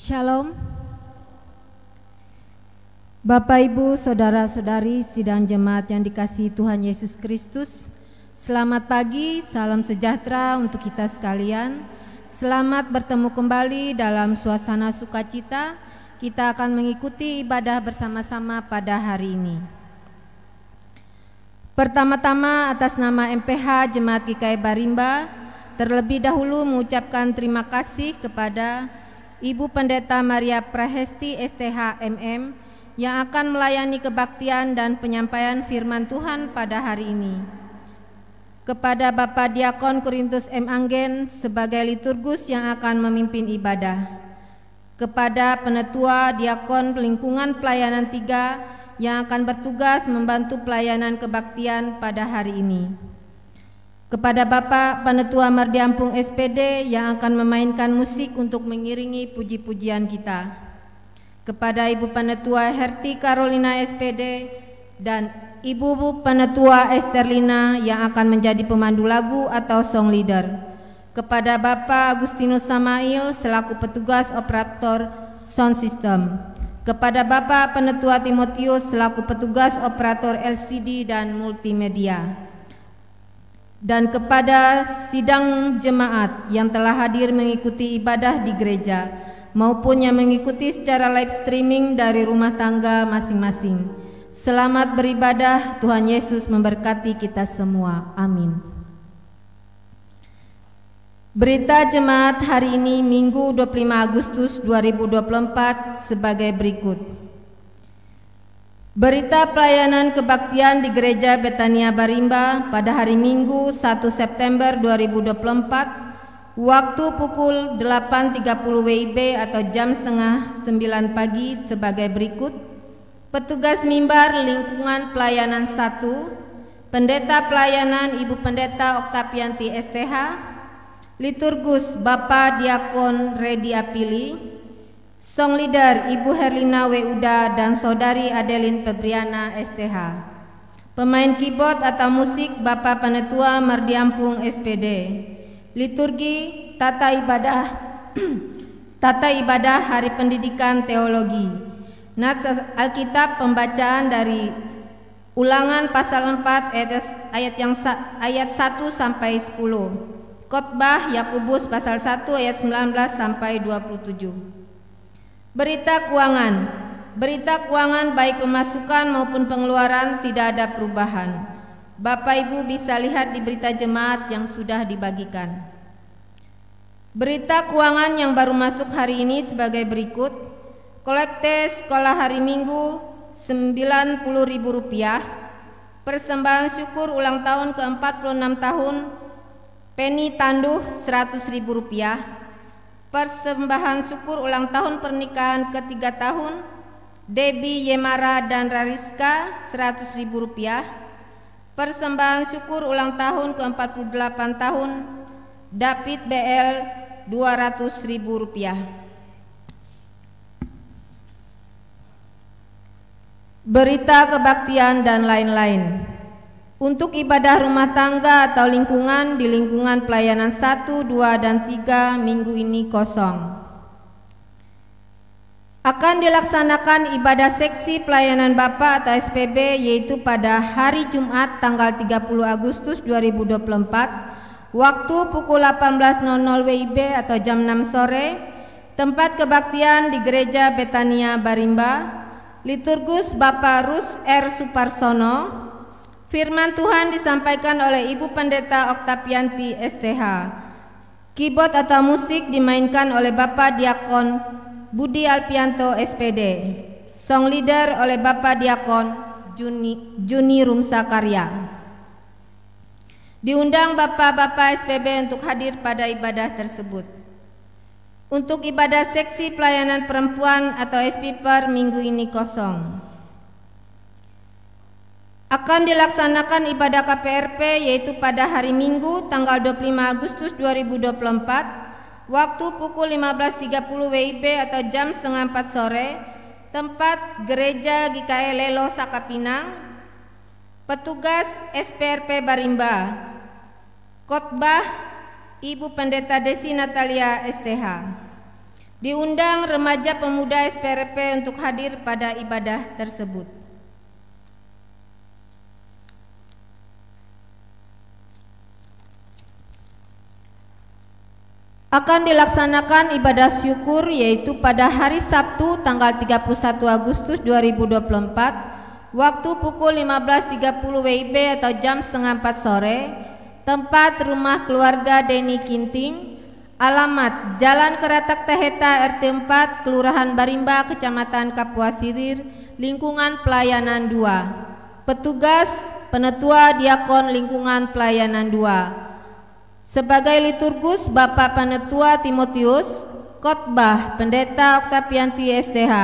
Shalom. Bapak, Ibu, Saudara-saudari sidang jemaat yang dikasihi Tuhan Yesus Kristus, selamat pagi, salam sejahtera untuk kita sekalian. Selamat bertemu kembali dalam suasana sukacita. Kita akan mengikuti ibadah bersama-sama pada hari ini. Pertama-tama atas nama MPH Jemaat GKI Barimba, terlebih dahulu mengucapkan terima kasih kepada Ibu Pendeta Maria Prahesti STH MM yang akan melayani kebaktian dan penyampaian firman Tuhan pada hari ini. Kepada Bapak Diakon Korintus M. Anggen sebagai liturgus yang akan memimpin ibadah. Kepada Penetua Diakon Lingkungan Pelayanan 3 yang akan bertugas membantu pelayanan kebaktian pada hari ini. Kepada Bapak Penetua Mardiampung SPD yang akan memainkan musik untuk mengiringi puji-pujian kita. Kepada Ibu Penetua Herti Carolina SPD dan Ibu Penetua Esterlina yang akan menjadi pemandu lagu atau song leader. Kepada Bapak Agustinus Samail selaku petugas operator sound system. Kepada Bapak Penetua Timotius selaku petugas operator LCD dan multimedia. Dan kepada sidang jemaat yang telah hadir mengikuti ibadah di gereja maupun yang mengikuti secara live streaming dari rumah tangga masing-masing. Selamat beribadah, Tuhan Yesus memberkati kita semua. Amin. Berita jemaat hari ini Minggu 25 Agustus 2024 sebagai berikut. Berita pelayanan kebaktian di Gereja Betania Barimba pada hari Minggu 1 September 2024 waktu pukul 8.30 WIB atau jam setengah 9 pagi sebagai berikut. Petugas mimbar lingkungan pelayanan 1, Pendeta pelayanan Ibu Pendeta Oktapianti STH, Liturgus Bapak Diakon Redi Apili, Song leader Ibu Herlina Weuda dan Saudari Adeline Febriana STH. Pemain keyboard atau musik Bapak Penetua Mardiampung SPD. Liturgi tata ibadah Hari Pendidikan Teologi. Nats Alkitab pembacaan dari Ulangan pasal 4 ayat 1 sampai 10. Khotbah Yakobus pasal 1 ayat 19 sampai 27. Berita keuangan baik pemasukan maupun pengeluaran tidak ada perubahan. Bapak Ibu bisa lihat di berita jemaat yang sudah dibagikan. Berita keuangan yang baru masuk hari ini sebagai berikut. Kolekte sekolah hari Minggu Rp90.000. Persembahan syukur ulang tahun ke-46 tahun Penny Tanduh Rp100.000. Persembahan syukur ulang tahun pernikahan ke-3 tahun Debbie Yemara dan Rariska Rp100.000. Persembahan syukur ulang tahun ke-48 tahun David BL Rp200.000. Berita kebaktian dan lain-lain. Untuk ibadah rumah tangga atau lingkungan di lingkungan pelayanan 1, 2, dan 3 minggu ini kosong. Akan dilaksanakan ibadah seksi pelayanan Bapa atau SPB yaitu pada hari Jumat tanggal 30 Agustus 2024 waktu pukul 18.00 WIB atau jam 6 sore. Tempat kebaktian di Gereja Betania Barimba. Liturgus Bapak Rus R. Suparsono. Firman Tuhan disampaikan oleh Ibu Pendeta Oktapianti STH. Keyboard atau musik dimainkan oleh Bapak Diakon Budi Alpianto SPD. Song leader oleh Bapak Diakon Juni Rumsa Karya. Diundang Bapak-Bapak SPB untuk hadir pada ibadah tersebut. Untuk ibadah seksi pelayanan perempuan atau SPPer minggu ini kosong. Akan dilaksanakan ibadah KPRP yaitu pada hari Minggu tanggal 25 Agustus 2024 waktu pukul 15.30 WIB atau jam setengah 4 sore. Tempat Gereja GKI Lelo Sakapinang. Petugas SPRP Barimba. Khotbah Ibu Pendeta Desi Natalia STH. Diundang remaja pemuda SPRP untuk hadir pada ibadah tersebut. Akan dilaksanakan ibadah syukur yaitu pada hari Sabtu tanggal 31 Agustus 2024 waktu pukul 15.30 WIB atau jam setengah 4 sore, tempat rumah keluarga Deni Kinting, alamat Jalan Keratak Teheta RT 4 Kelurahan Barimba Kecamatan Kapuasirir, lingkungan pelayanan 2. Petugas Penetua Diakon lingkungan pelayanan 2. Sebagai liturgus Bapak Penetua Timotius, khotbah Pendeta Oktavianti STH,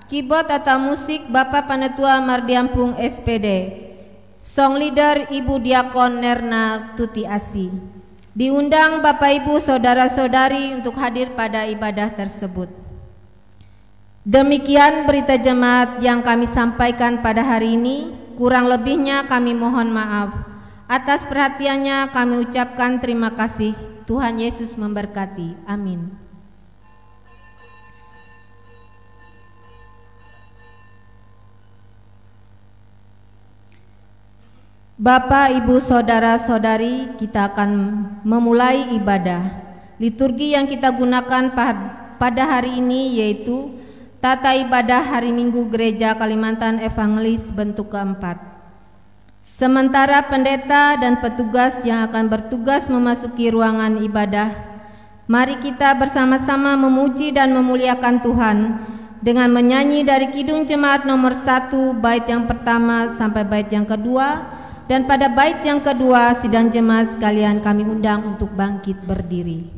keyboard atau musik Bapak Penetua Mardiampung SPD, song leader Ibu Diakon Nerna Tuti Asi. Diundang Bapak Ibu Saudara-saudari untuk hadir pada ibadah tersebut. Demikian berita jemaat yang kami sampaikan pada hari ini, kurang lebihnya kami mohon maaf. Atas perhatiannya kami ucapkan terima kasih. Tuhan Yesus memberkati. Amin. Bapak, Ibu, Saudara-saudari, kita akan memulai ibadah. Liturgi yang kita gunakan pada hari ini yaitu Tata Ibadah Hari Minggu Gereja Kalimantan Evangelis bentuk keempat. Sementara pendeta dan petugas yang akan bertugas memasuki ruangan ibadah, mari kita bersama-sama memuji dan memuliakan Tuhan dengan menyanyi dari Kidung Jemaat nomor 1 bait yang pertama sampai bait yang kedua, dan pada bait yang kedua sidang jemaat sekalian kami undang untuk bangkit berdiri.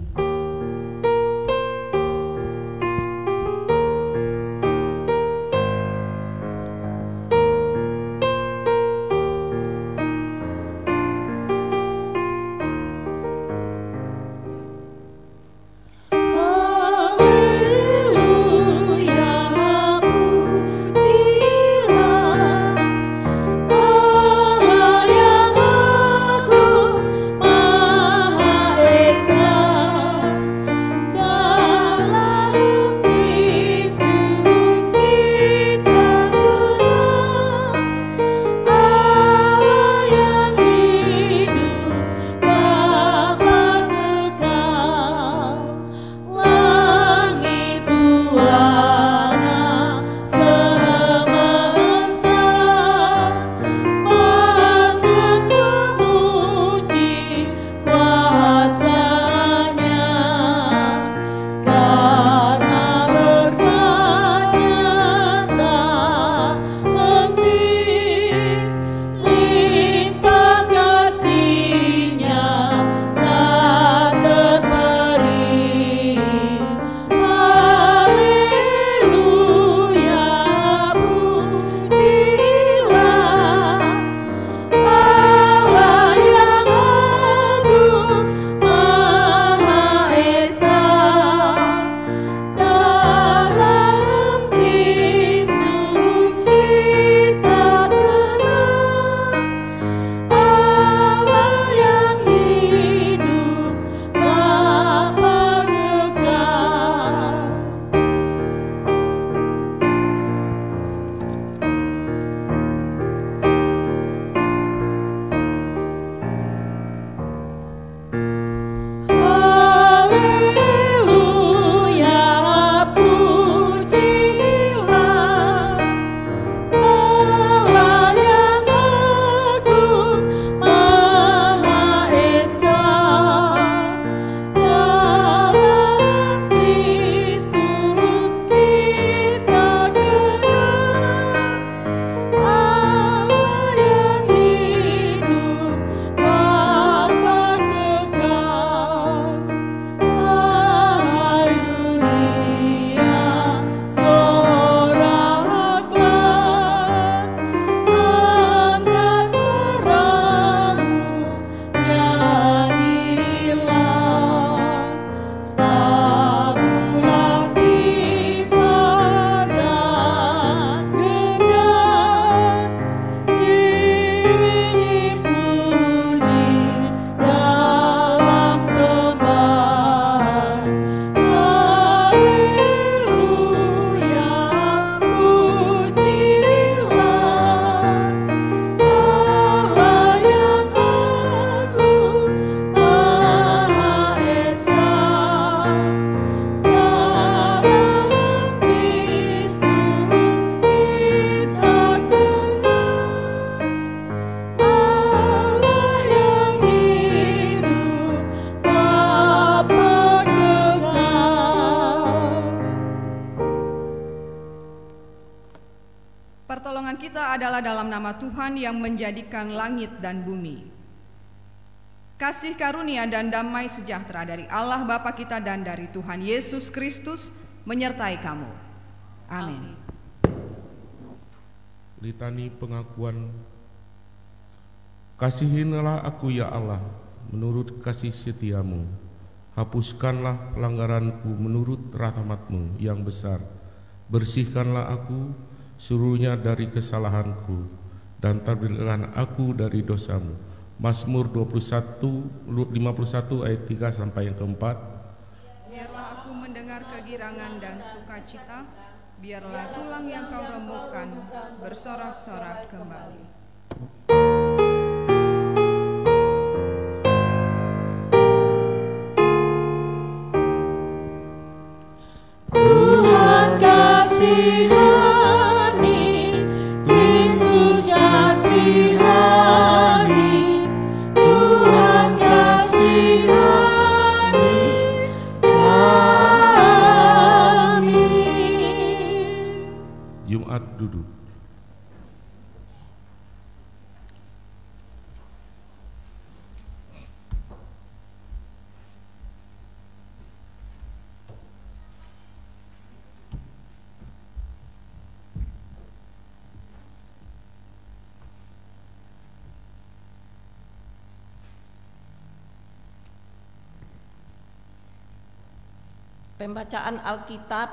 Maha Esa adalah dalam nama Tuhan yang menjadikan langit dan bumi. Kasih karunia dan damai sejahtera dari Allah Bapa kita dan dari Tuhan Yesus Kristus menyertai kamu. Amin. Litani pengakuan. Kasihilah aku ya Allah, menurut kasih setiamu. Hapuskanlah pelanggaranku menurut rahmat-Mu yang besar. Bersihkanlah aku seluruhnya dari kesalahanku, dan tabirkan aku dari dosamu. Mazmur 51 ayat 3 sampai yang keempat. Biarlah aku mendengar kegirangan dan sukacita, biarlah tulang yang kau remukkan bersorak-sorak kembali. Jumat duduk. Pembacaan Alkitab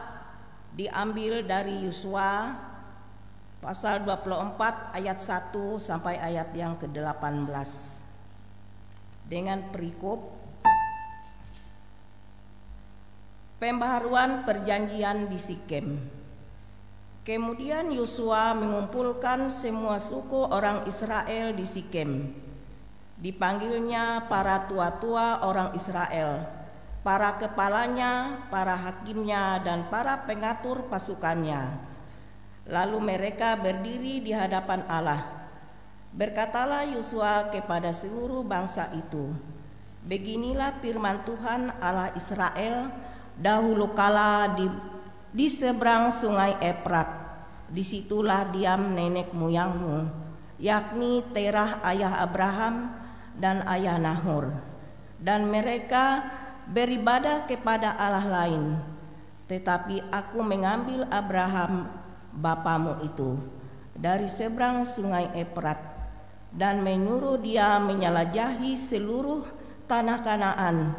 diambil dari Yosua pasal 24 ayat 1 sampai ayat yang ke-18 dengan perikop pembaharuan perjanjian di Sikem. Kemudian Yosua mengumpulkan semua suku orang Israel di Sikem. Dipanggilnya para tua-tua orang Israel, para kepalanya, para hakimnya, dan para pengatur pasukannya. Lalu mereka berdiri di hadapan Allah. Berkatalah Yosua kepada seluruh bangsa itu, beginilah firman Tuhan Allah Israel dahulu kala di seberang sungai Efrat. Disitulah diam nenek moyangmu, yakni Terah ayah Abraham dan ayah Nahor. Dan mereka beribadah kepada Allah lain, tetapi aku mengambil Abraham bapamu itu dari seberang sungai Efrat dan menyuruh dia menyelajahi seluruh tanah Kanaan.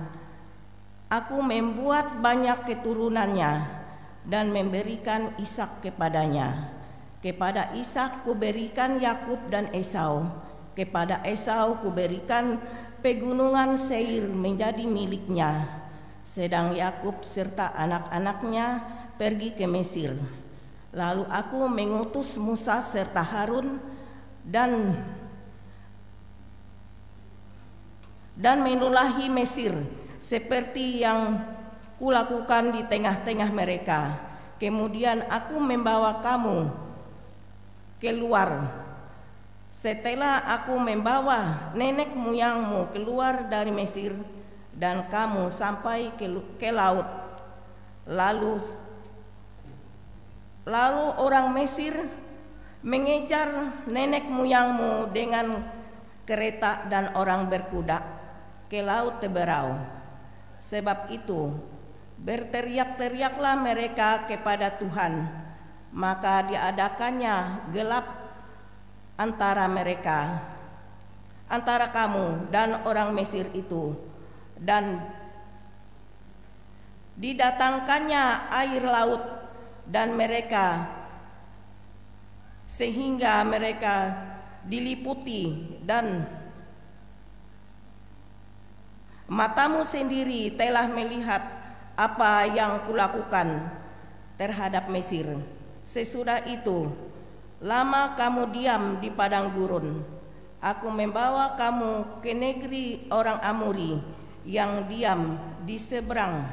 Aku membuat banyak keturunannya dan memberikan Ishak kepadanya. Kepada Ishak kuberikan Yakub dan Esau, kepada Esau kuberikan pegunungan Seir menjadi miliknya, sedang Yakub serta anak-anaknya pergi ke Mesir. Lalu aku mengutus Musa serta Harun dan menulahi Mesir seperti yang kulakukan di tengah-tengah mereka. Kemudian aku membawa kamu keluar. Setelah aku membawa nenek moyangmu keluar dari Mesir dan kamu sampai ke laut, lalu orang Mesir mengejar nenek moyangmu dengan kereta dan orang berkuda ke laut Teberau. Sebab itu berteriak-teriaklah mereka kepada Tuhan, maka diadakannya gelap antara mereka, antara kamu dan orang Mesir itu, dan didatangkannya air laut dan mereka, sehingga mereka diliputi, dan matamu sendiri telah melihat apa yang kulakukan terhadap Mesir. Sesudah itu lama kamu diam di padang gurun. Aku membawa kamu ke negeri orang Amori yang diam di seberang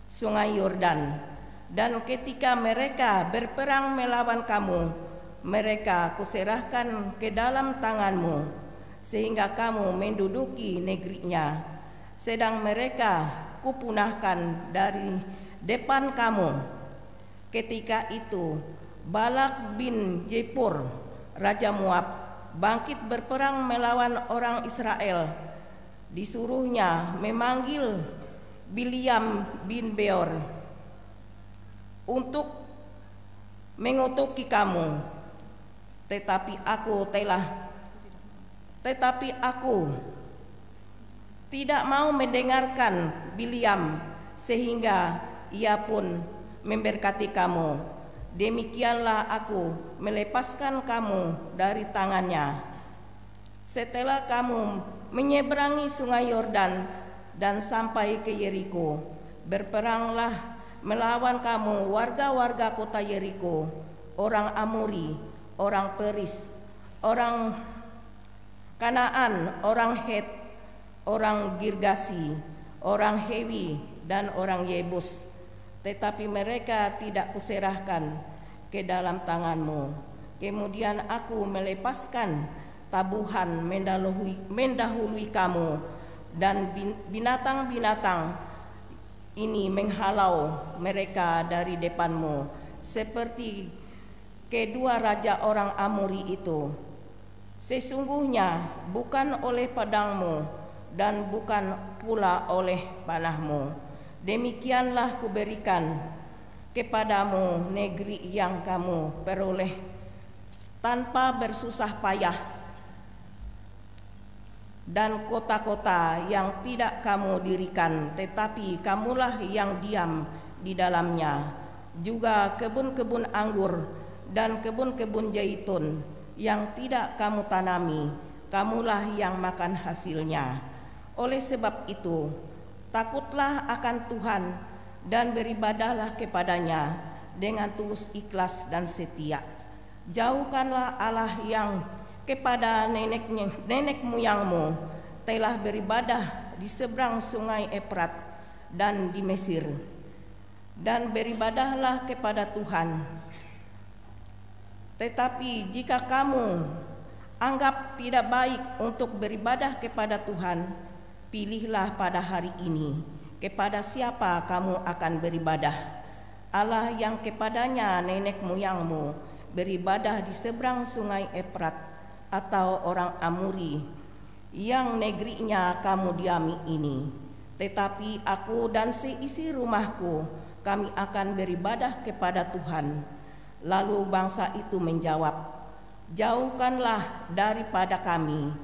sungai Yordan. Dan ketika mereka berperang melawan kamu, mereka kuserahkan ke dalam tanganmu, sehingga kamu menduduki negerinya. Sedang mereka kupunahkan dari depan kamu. Ketika itu Balak bin Jepur, Raja Moab, bangkit berperang melawan orang Israel. Disuruhnya memanggil Bileam bin Beor untuk mengutuki kamu, tetapi aku tidak mau mendengarkan Bileam, sehingga ia pun memberkati kamu. Demikianlah aku melepaskan kamu dari tangannya. Setelah kamu menyeberangi sungai Yordan dan sampai ke Yeriko, berperanglah melawan kamu warga-warga kota Yeriko, orang Amori, orang Peris, orang Kanaan, orang Het, orang Girgasi, orang Hewi, dan orang Yebus. Tetapi mereka tidak kuserahkan ke dalam tanganmu. Kemudian aku melepaskan tabuhan mendahului kamu, dan binatang-binatang ini menghalau mereka dari depanmu, seperti kedua raja orang Amori itu. Sesungguhnya bukan oleh pedangmu dan bukan pula oleh panahmu. Demikianlah kuberikan kepadamu negeri yang kamu peroleh tanpa bersusah payah, dan kota-kota yang tidak kamu dirikan, tetapi kamulah yang diam di dalamnya. Juga kebun-kebun anggur dan kebun-kebun zaitun yang tidak kamu tanami, kamulah yang makan hasilnya. Oleh sebab itu, takutlah akan Tuhan dan beribadahlah kepadanya dengan tulus ikhlas dan setia. Jauhkanlah Allah yang kepada nenek moyangmu telah beribadah di seberang sungai Efrat dan di Mesir, dan beribadahlah kepada Tuhan. Tetapi jika kamu anggap tidak baik untuk beribadah kepada Tuhan, pilihlah pada hari ini kepada siapa kamu akan beribadah. Allah yang kepadanya nenek moyangmu beribadah di seberang sungai Efrat, atau orang Amori yang negerinya kamu diami ini. Tetapi aku dan seisi rumahku, kami akan beribadah kepada Tuhan. Lalu bangsa itu menjawab, jauhkanlah daripada kami,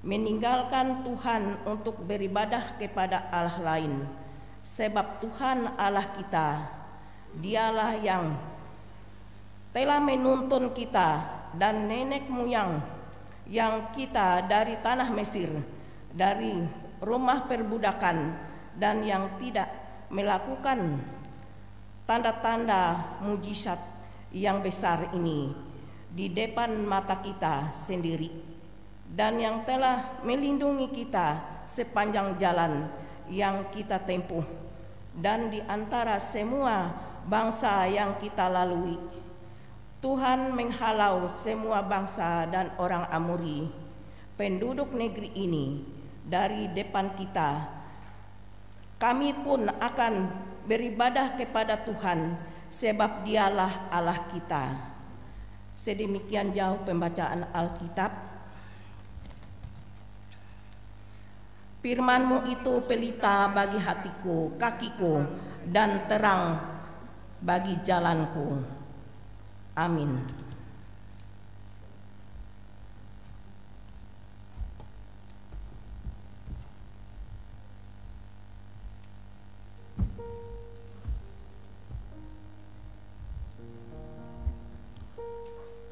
meninggalkan Tuhan untuk beribadah kepada Allah lain. Sebab Tuhan Allah kita, dialah yang telah menuntun kita dan nenek moyang yang kita dari tanah Mesir, dari rumah perbudakan, dan yang tidak melakukan tanda-tanda mujizat yang besar ini di depan mata kita sendiri, dan yang telah melindungi kita sepanjang jalan yang kita tempuh dan di antara semua bangsa yang kita lalui. Tuhan menghalau semua bangsa dan orang Amori, penduduk negeri ini, dari depan kita. Kami pun akan beribadah kepada Tuhan, sebab dialah Allah kita. Sedemikian jauh pembacaan Alkitab. Firman-Mu itu pelita bagi hatiku, kakiku, dan terang bagi jalanku. Amin.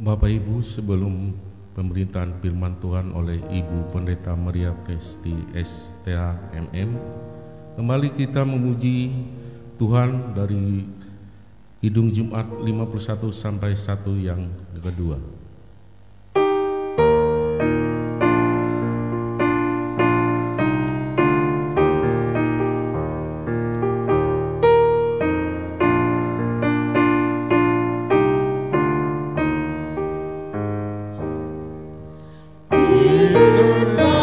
Bapak Ibu, sebelum pemberitaan firman Tuhan oleh Ibu Pendeta Maria Presti STH MM, kembali kita memuji Tuhan dari Kidung Jumat 51 sampai 1 yang kedua. Bila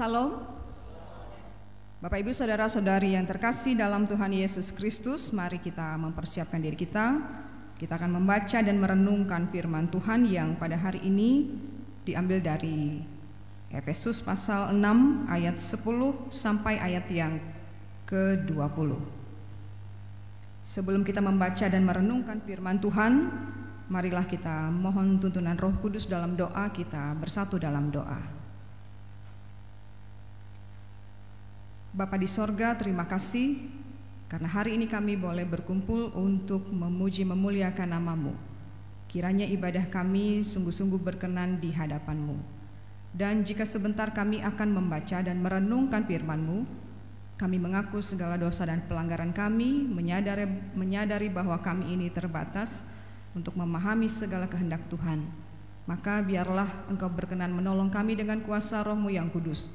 Salam. Bapak Ibu Saudara-saudari yang terkasih dalam Tuhan Yesus Kristus, mari kita mempersiapkan diri kita. Kita akan membaca dan merenungkan firman Tuhan yang pada hari ini diambil dari Efesus pasal 6 ayat 10 sampai ayat yang ke-20. Sebelum kita membaca dan merenungkan firman Tuhan, marilah kita mohon tuntunan Roh Kudus dalam doa. Kita bersatu dalam doa. Bapa di sorga, terima kasih karena hari ini kami boleh berkumpul untuk memuji memuliakan nama-Mu. Kiranya ibadah kami sungguh-sungguh berkenan di hadapan-Mu. Dan jika sebentar kami akan membaca dan merenungkan firman-Mu, kami mengaku segala dosa dan pelanggaran kami, menyadari bahwa kami ini terbatas untuk memahami segala kehendak Tuhan. Maka biarlah Engkau berkenan menolong kami dengan kuasa Roh-Mu yang kudus,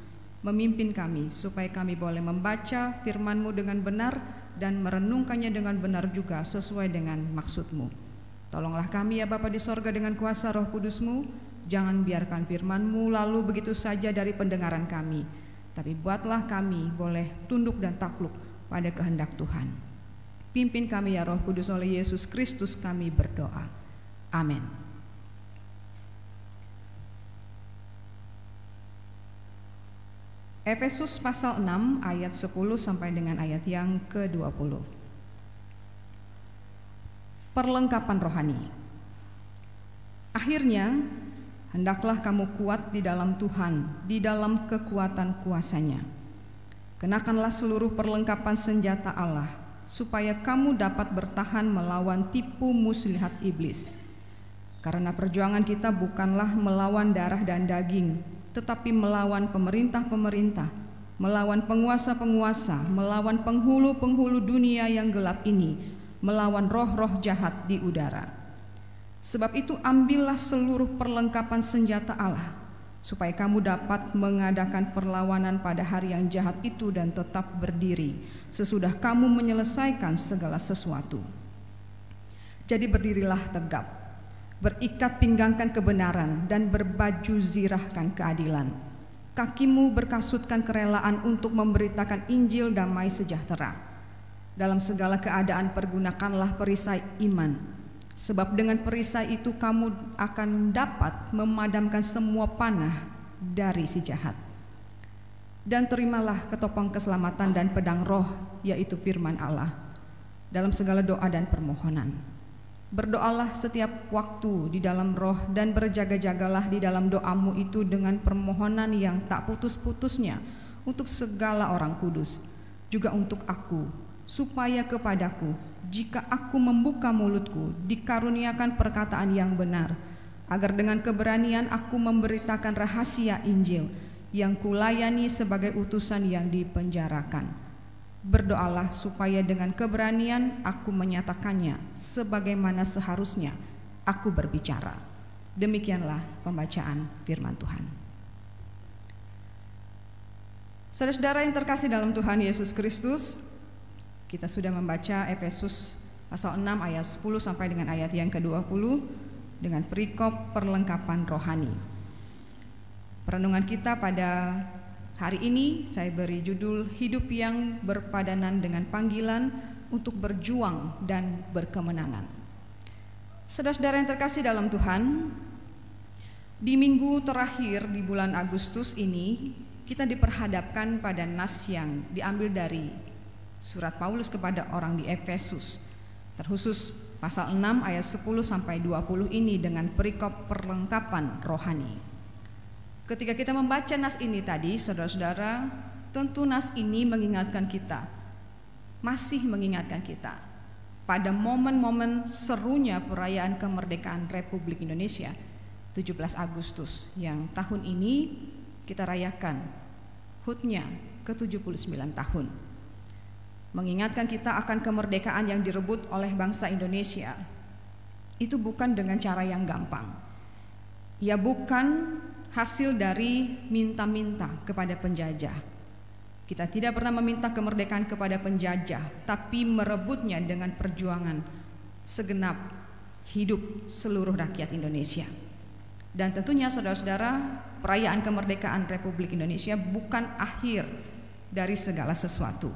memimpin kami supaya kami boleh membaca firman-Mu dengan benar dan merenungkannya dengan benar juga sesuai dengan maksud-Mu. Tolonglah kami ya Bapa di sorga dengan kuasa Roh Kudus-Mu. Jangan biarkan firman-Mu lalu begitu saja dari pendengaran kami, tapi buatlah kami boleh tunduk dan takluk pada kehendak Tuhan. Pimpin kami ya Roh Kudus, oleh Yesus Kristus kami berdoa. Amin. Efesus pasal 6 ayat 10 sampai dengan ayat yang ke-20. Perlengkapan rohani. Akhirnya, hendaklah kamu kuat di dalam Tuhan, di dalam kekuatan kuasa-Nya. Kenakanlah seluruh perlengkapan senjata Allah, supaya kamu dapat bertahan melawan tipu muslihat iblis. Karena perjuangan kita bukanlah melawan darah dan daging, tetapi melawan pemerintah-pemerintah, melawan penguasa-penguasa, melawan penghulu-penghulu dunia yang gelap ini, melawan roh-roh jahat di udara. Sebab itu ambillah seluruh perlengkapan senjata Allah, supaya kamu dapat mengadakan perlawanan pada hari yang jahat itu dan tetap berdiri, sesudah kamu menyelesaikan segala sesuatu. Jadi berdirilah tegap, berikat pinggangkan kebenaran dan berbaju zirahkan keadilan. Kakimu berkasutkan kerelaan untuk memberitakan Injil damai sejahtera. Dalam segala keadaan pergunakanlah perisai iman, sebab dengan perisai itu kamu akan dapat memadamkan semua panah dari si jahat. Dan terimalah ketopang keselamatan dan pedang roh, yaitu firman Allah, dalam segala doa dan permohonan. Berdoalah setiap waktu di dalam roh dan berjaga-jagalah di dalam doamu itu dengan permohonan yang tak putus-putusnya untuk segala orang kudus, juga untuk aku, supaya kepadaku, jika aku membuka mulutku, dikaruniakan perkataan yang benar, agar dengan keberanian aku memberitakan rahasia Injil yang kulayani sebagai utusan yang dipenjarakan. Berdoalah supaya dengan keberanian aku menyatakannya sebagaimana seharusnya aku berbicara. Demikianlah pembacaan firman Tuhan. Saudara-saudara yang terkasih dalam Tuhan Yesus Kristus, kita sudah membaca Efesus pasal 6 ayat 10 sampai dengan ayat yang ke-20 dengan perikop perlengkapan rohani. Perenungan kita pada hari ini saya beri judul Hidup yang Berpadanan dengan Panggilan untuk Berjuang dan Berkemenangan. Saudara-saudara yang terkasih dalam Tuhan, di minggu terakhir di bulan Agustus ini kita diperhadapkan pada nas yang diambil dari surat Paulus kepada orang di Efesus, terkhusus pasal 6 ayat 10 sampai 20 ini dengan perikop perlengkapan rohani. Ketika kita membaca nas ini tadi, saudara-saudara, tentu nas ini mengingatkan kita, masih mengingatkan kita pada momen-momen serunya perayaan kemerdekaan Republik Indonesia 17 Agustus yang tahun ini kita rayakan HUT-nya ke-79 tahun. Mengingatkan kita akan kemerdekaan yang direbut oleh bangsa Indonesia. Itu bukan dengan cara yang gampang. Ya bukan hasil dari minta-minta kepada penjajah. Kita tidak pernah meminta kemerdekaan kepada penjajah, tapi merebutnya dengan perjuangan segenap hidup seluruh rakyat Indonesia. Dan tentunya saudara-saudara, perayaan kemerdekaan Republik Indonesia bukan akhir dari segala sesuatu,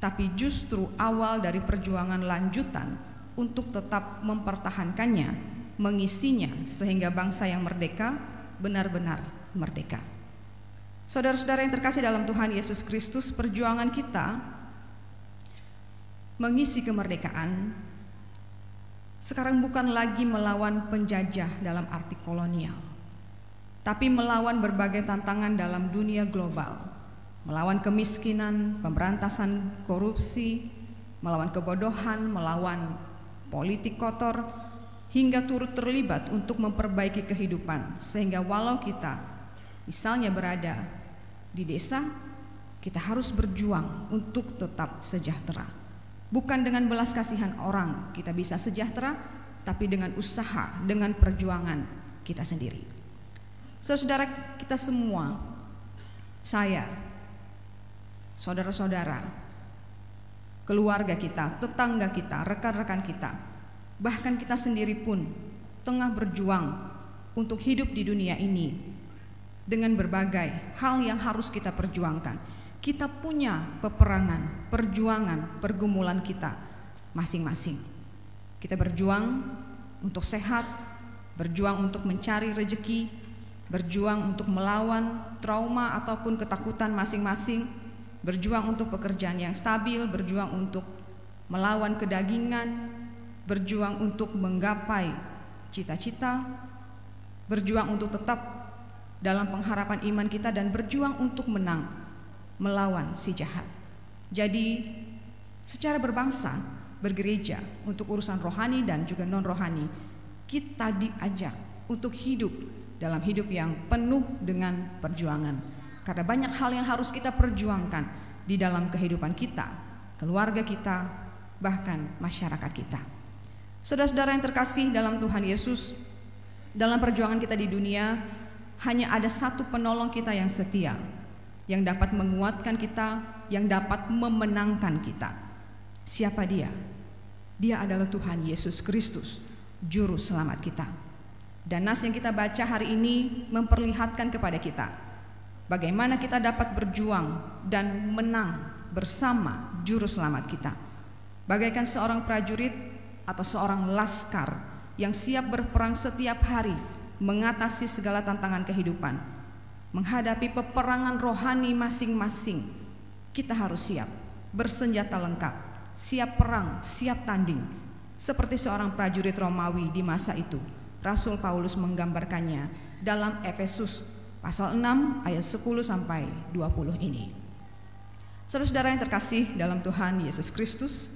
tapi justru awal dari perjuangan lanjutan untuk tetap mempertahankannya, mengisinya, sehingga bangsa yang merdeka benar-benar merdeka. Saudara-saudara yang terkasih dalam Tuhan Yesus Kristus, perjuangan kita mengisi kemerdekaan sekarang bukan lagi melawan penjajah dalam arti kolonial, tapi melawan berbagai tantangan dalam dunia global, melawan kemiskinan, pemberantasan korupsi, melawan kebodohan, melawan politik kotor, hingga turut terlibat untuk memperbaiki kehidupan, sehingga walau kita misalnya berada di desa, kita harus berjuang untuk tetap sejahtera. Bukan dengan belas kasihan orang kita bisa sejahtera, tapi dengan usaha, dengan perjuangan kita sendiri. Saudara-saudara kita semua, saya, saudara-saudara, keluarga kita, tetangga kita, rekan-rekan kita, bahkan kita sendiri pun tengah berjuang untuk hidup di dunia ini dengan berbagai hal yang harus kita perjuangkan. Kita punya peperangan, perjuangan, pergumulan kita masing-masing. Kita berjuang untuk sehat, berjuang untuk mencari rezeki, berjuang untuk melawan trauma ataupun ketakutan masing-masing, berjuang untuk pekerjaan yang stabil, berjuang untuk melawan kedagingan, berjuang untuk menggapai cita-cita, berjuang untuk tetap dalam pengharapan iman kita, dan berjuang untuk menang melawan si jahat. Jadi secara berbangsa, bergereja, untuk urusan rohani dan juga non rohani, kita diajak untuk hidup dalam hidup yang penuh dengan perjuangan. Karena banyak hal yang harus kita perjuangkan di dalam kehidupan kita, keluarga kita, bahkan masyarakat kita. Saudara-saudara yang terkasih dalam Tuhan Yesus, dalam perjuangan kita di dunia hanya ada satu penolong kita yang setia, yang dapat menguatkan kita, yang dapat memenangkan kita. Siapa dia? Dia adalah Tuhan Yesus Kristus, Juru Selamat kita. Dan nas yang kita baca hari ini memperlihatkan kepada kita bagaimana kita dapat berjuang dan menang bersama Juru Selamat kita. Bagaikan seorang prajurit atau seorang laskar yang siap berperang setiap hari mengatasi segala tantangan kehidupan, menghadapi peperangan rohani masing-masing. Kita harus siap, bersenjata lengkap, siap perang, siap tanding. Seperti seorang prajurit Romawi di masa itu, Rasul Paulus menggambarkannya dalam Efesus pasal 6 ayat 10 sampai 20 ini. Saudara-saudara yang terkasih dalam Tuhan Yesus Kristus,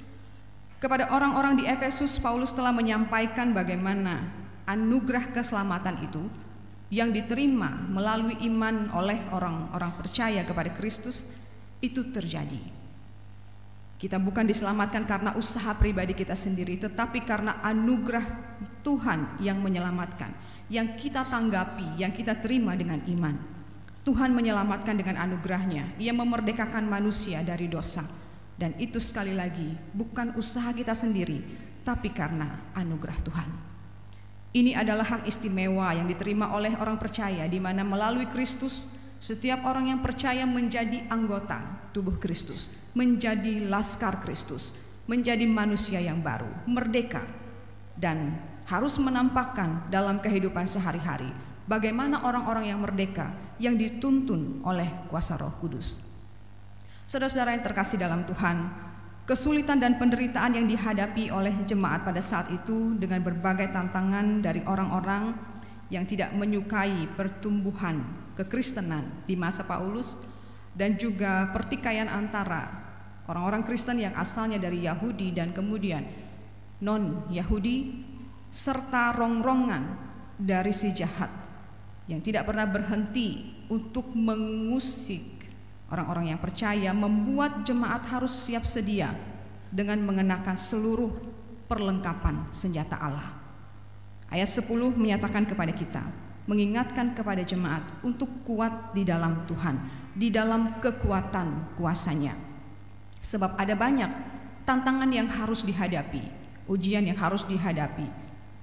kepada orang-orang di Efesus Paulus telah menyampaikan bagaimana anugerah keselamatan itu yang diterima melalui iman oleh orang-orang percaya kepada Kristus itu terjadi. Kita bukan diselamatkan karena usaha pribadi kita sendiri, tetapi karena anugerah Tuhan yang menyelamatkan, yang kita tanggapi, yang kita terima dengan iman. Tuhan menyelamatkan dengan anugerahnya. Ia memerdekakan manusia dari dosa, dan itu sekali lagi bukan usaha kita sendiri, tapi karena anugerah Tuhan. Ini adalah hak istimewa yang diterima oleh orang percaya, di mana melalui Kristus setiap orang yang percaya menjadi anggota tubuh Kristus, menjadi laskar Kristus, menjadi manusia yang baru, merdeka, dan harus menampakkan dalam kehidupan sehari-hari bagaimana orang-orang yang merdeka, yang dituntun oleh kuasa Roh Kudus. Saudara-saudara yang terkasih dalam Tuhan, kesulitan dan penderitaan yang dihadapi oleh jemaat pada saat itu dengan berbagai tantangan dari orang-orang yang tidak menyukai pertumbuhan kekristenan di masa Paulus, dan juga pertikaian antara orang-orang Kristen yang asalnya dari Yahudi dan kemudian non-Yahudi, serta rongrongan dari si jahat yang tidak pernah berhenti untuk mengusik orang-orang yang percaya, membuat jemaat harus siap sedia dengan mengenakan seluruh perlengkapan senjata Allah. Ayat 10 menyatakan kepada kita, mengingatkan kepada jemaat untuk kuat di dalam Tuhan, di dalam kekuatan kuasa-Nya. Sebab ada banyak tantangan yang harus dihadapi, ujian yang harus dihadapi,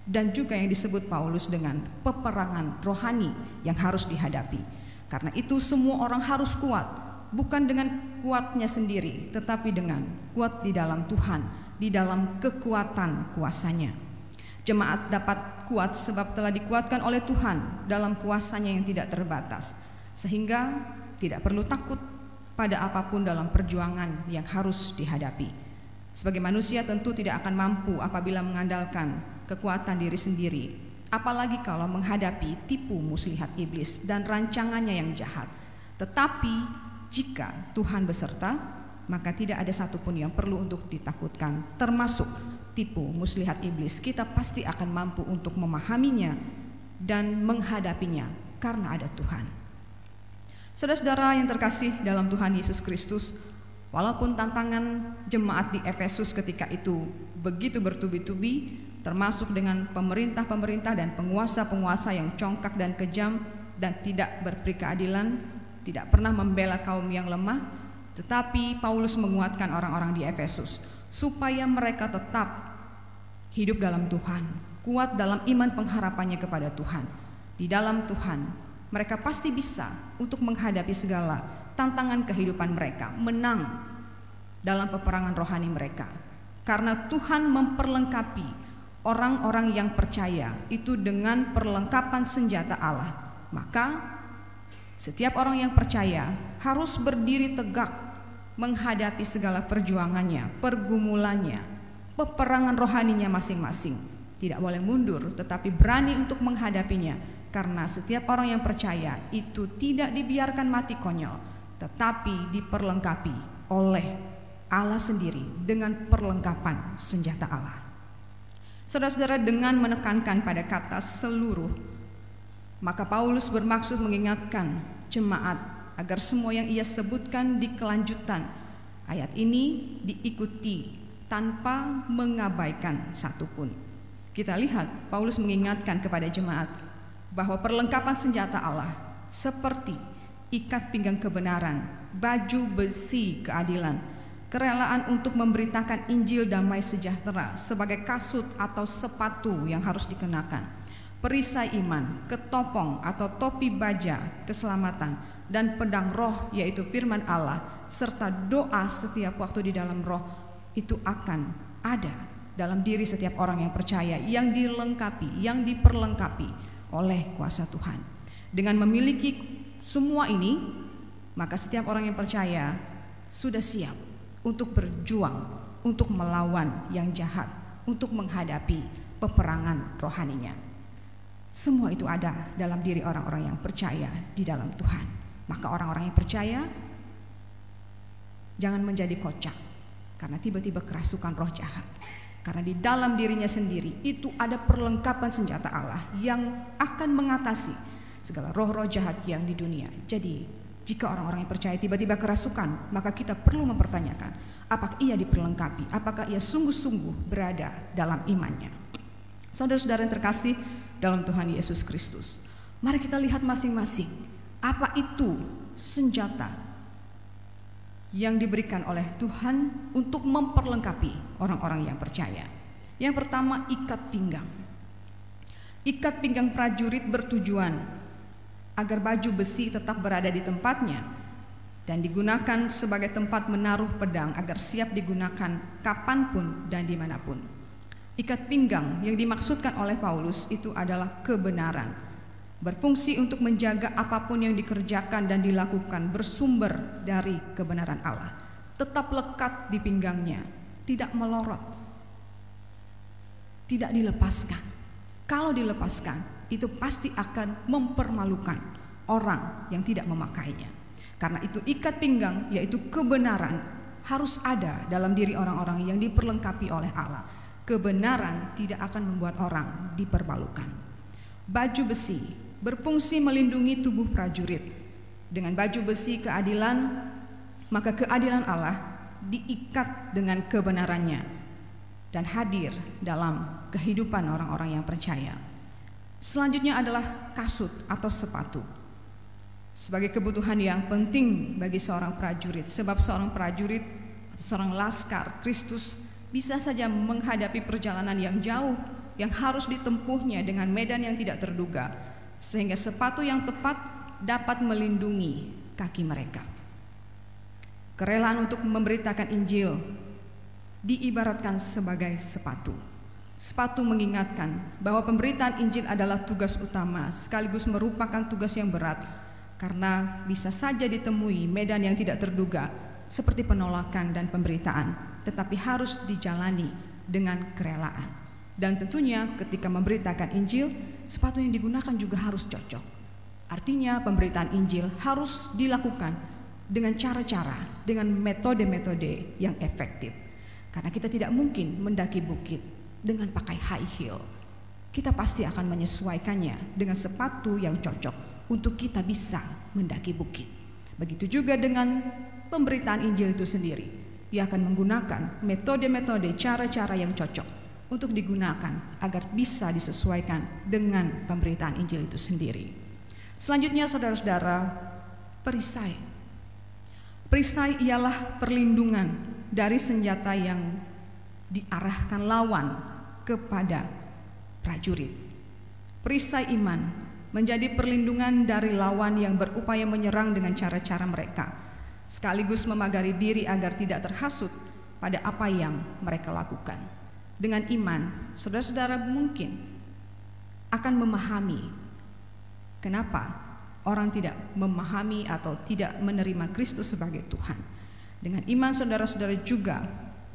dan juga yang disebut Paulus dengan peperangan rohani yang harus dihadapi. Karena itu semua orang harus kuat, bukan dengan kuatnya sendiri, tetapi dengan kuat di dalam Tuhan, di dalam kekuatan kuasanya. Jemaat dapat kuat sebab telah dikuatkan oleh Tuhan dalam kuasanya yang tidak terbatas, sehingga tidak perlu takut pada apapun dalam perjuangan yang harus dihadapi. Sebagai manusia tentu tidak akan mampu apabila mengandalkan kekuatan diri sendiri, apalagi kalau menghadapi tipu muslihat iblis dan rancangannya yang jahat. Tetapi jika Tuhan beserta, maka tidak ada satupun yang perlu untuk ditakutkan, termasuk tipu muslihat iblis. Kita pasti akan mampu untuk memahaminya dan menghadapinya karena ada Tuhan. Saudara-saudara yang terkasih dalam Tuhan Yesus Kristus, walaupun tantangan jemaat di Efesus ketika itu begitu bertubi-tubi, termasuk dengan pemerintah-pemerintah dan penguasa-penguasa yang congkak dan kejam dan tidak berperi keadilan, tidak pernah membela kaum yang lemah, tetapi Paulus menguatkan orang-orang di Efesus supaya mereka tetap hidup dalam Tuhan, kuat dalam iman pengharapannya kepada Tuhan. Di dalam Tuhan, mereka pasti bisa untuk menghadapi segala tantangan kehidupan mereka, menang dalam peperangan rohani mereka. Karena Tuhan memperlengkapi orang-orang yang percaya itu dengan perlengkapan senjata Allah, maka setiap orang yang percaya harus berdiri tegak menghadapi segala perjuangannya, pergumulannya, peperangan rohaninya masing-masing. Tidak boleh mundur, tetapi berani untuk menghadapinya, karena setiap orang yang percaya itu tidak dibiarkan mati konyol, tetapi diperlengkapi oleh Allah sendiri dengan perlengkapan senjata Allah. Saudara-saudara, dengan menekankan pada kata seluruh, maka Paulus bermaksud mengingatkan jemaat agar semua yang ia sebutkan di kelanjutan ayat ini diikuti tanpa mengabaikan satupun. Kita lihat Paulus mengingatkan kepada jemaat bahwa perlengkapan senjata Allah seperti ikat pinggang kebenaran, baju besi keadilan, kerelaan untuk memberitakan Injil damai sejahtera sebagai kasut atau sepatu yang harus dikenakan, perisai iman, ketopong atau topi baja keselamatan, dan pedang roh yaitu firman Allah, serta doa setiap waktu di dalam roh. Itu akan ada dalam diri setiap orang yang percaya, yang dilengkapi, yang diperlengkapi oleh kuasa Tuhan. Dengan memiliki semua ini, maka setiap orang yang percaya sudah siap untuk berjuang, untuk melawan yang jahat, untuk menghadapi peperangan rohaninya. Semua itu ada dalam diri orang-orang yang percaya di dalam Tuhan. Maka orang-orang yang percaya jangan menjadi kocak karena tiba-tiba kerasukan roh jahat. Karena di dalam dirinya sendiri itu ada perlengkapan senjata Allah yang akan mengatasi segala roh-roh jahat yang di dunia. Jadi jika orang-orang yang percaya tiba-tiba kerasukan, maka kita perlu mempertanyakan, apakah ia diperlengkapi, apakah ia sungguh-sungguh berada dalam imannya. Saudara-saudara yang terkasih dalam Tuhan Yesus Kristus, mari kita lihat masing-masing apa itu senjata yang diberikan oleh Tuhan untuk memperlengkapi orang-orang yang percaya. Yang pertama, ikat pinggang. Ikat pinggang prajurit bertujuan agar baju besi tetap berada di tempatnya dan digunakan sebagai tempat menaruh pedang agar siap digunakan kapanpun dan dimanapun. Ikat pinggang yang dimaksudkan oleh Paulus itu adalah kebenaran, berfungsi untuk menjaga apapun yang dikerjakan dan dilakukan bersumber dari kebenaran Allah, tetap lekat di pinggangnya, tidak melorot, tidak dilepaskan. Kalau dilepaskan, itu pasti akan mempermalukan orang yang tidak memakainya. Karena itu ikat pinggang, yaitu kebenaran, harus ada dalam diri orang-orang yang diperlengkapi oleh Allah. Kebenaran tidak akan membuat orang dipermalukan. Baju besi berfungsi melindungi tubuh prajurit. Dengan baju besi keadilan, maka keadilan Allah diikat dengan kebenarannya dan hadir dalam kehidupan orang-orang yang percaya. Selanjutnya adalah kasut atau sepatu, sebagai kebutuhan yang penting bagi seorang prajurit, sebab seorang prajurit, seorang laskar Kristus bisa saja menghadapi perjalanan yang jauh yang harus ditempuhnya dengan medan yang tidak terduga, sehingga sepatu yang tepat dapat melindungi kaki mereka. Kerelaan untuk memberitakan Injil diibaratkan sebagai sepatu. Sepatu mengingatkan bahwa pemberitaan Injil adalah tugas utama, sekaligus merupakan tugas yang berat, karena bisa saja ditemui medan yang tidak terduga, seperti penolakan dan pemberitaan, tetapi harus dijalani dengan kerelaan. Dan tentunya ketika memberitakan Injil, sepatu yang digunakan juga harus cocok. Artinya pemberitaan Injil harus dilakukan dengan cara-cara, dengan metode-metode yang efektif. Karena kita tidak mungkin mendaki bukit dengan pakai high heel. Kita pasti akan menyesuaikannya dengan sepatu yang cocok untuk kita bisa mendaki bukit. Begitu juga dengan pemberitaan Injil itu sendiri. Ia akan menggunakan metode-metode, cara-cara yang cocok untuk digunakan agar bisa disesuaikan dengan pemberitaan Injil itu sendiri. Selanjutnya, saudara-saudara, perisai. Perisai ialah perlindungan dari senjata yang diarahkan lawan kepada prajurit. Perisai iman menjadi perlindungan dari lawan yang berupaya menyerang dengan cara-cara mereka, sekaligus memagari diri agar tidak terhasut pada apa yang mereka lakukan. Dengan iman, saudara-saudara mungkin akan memahami kenapa orang tidak memahami atau tidak menerima Kristus sebagai Tuhan. Dengan iman, saudara-saudara juga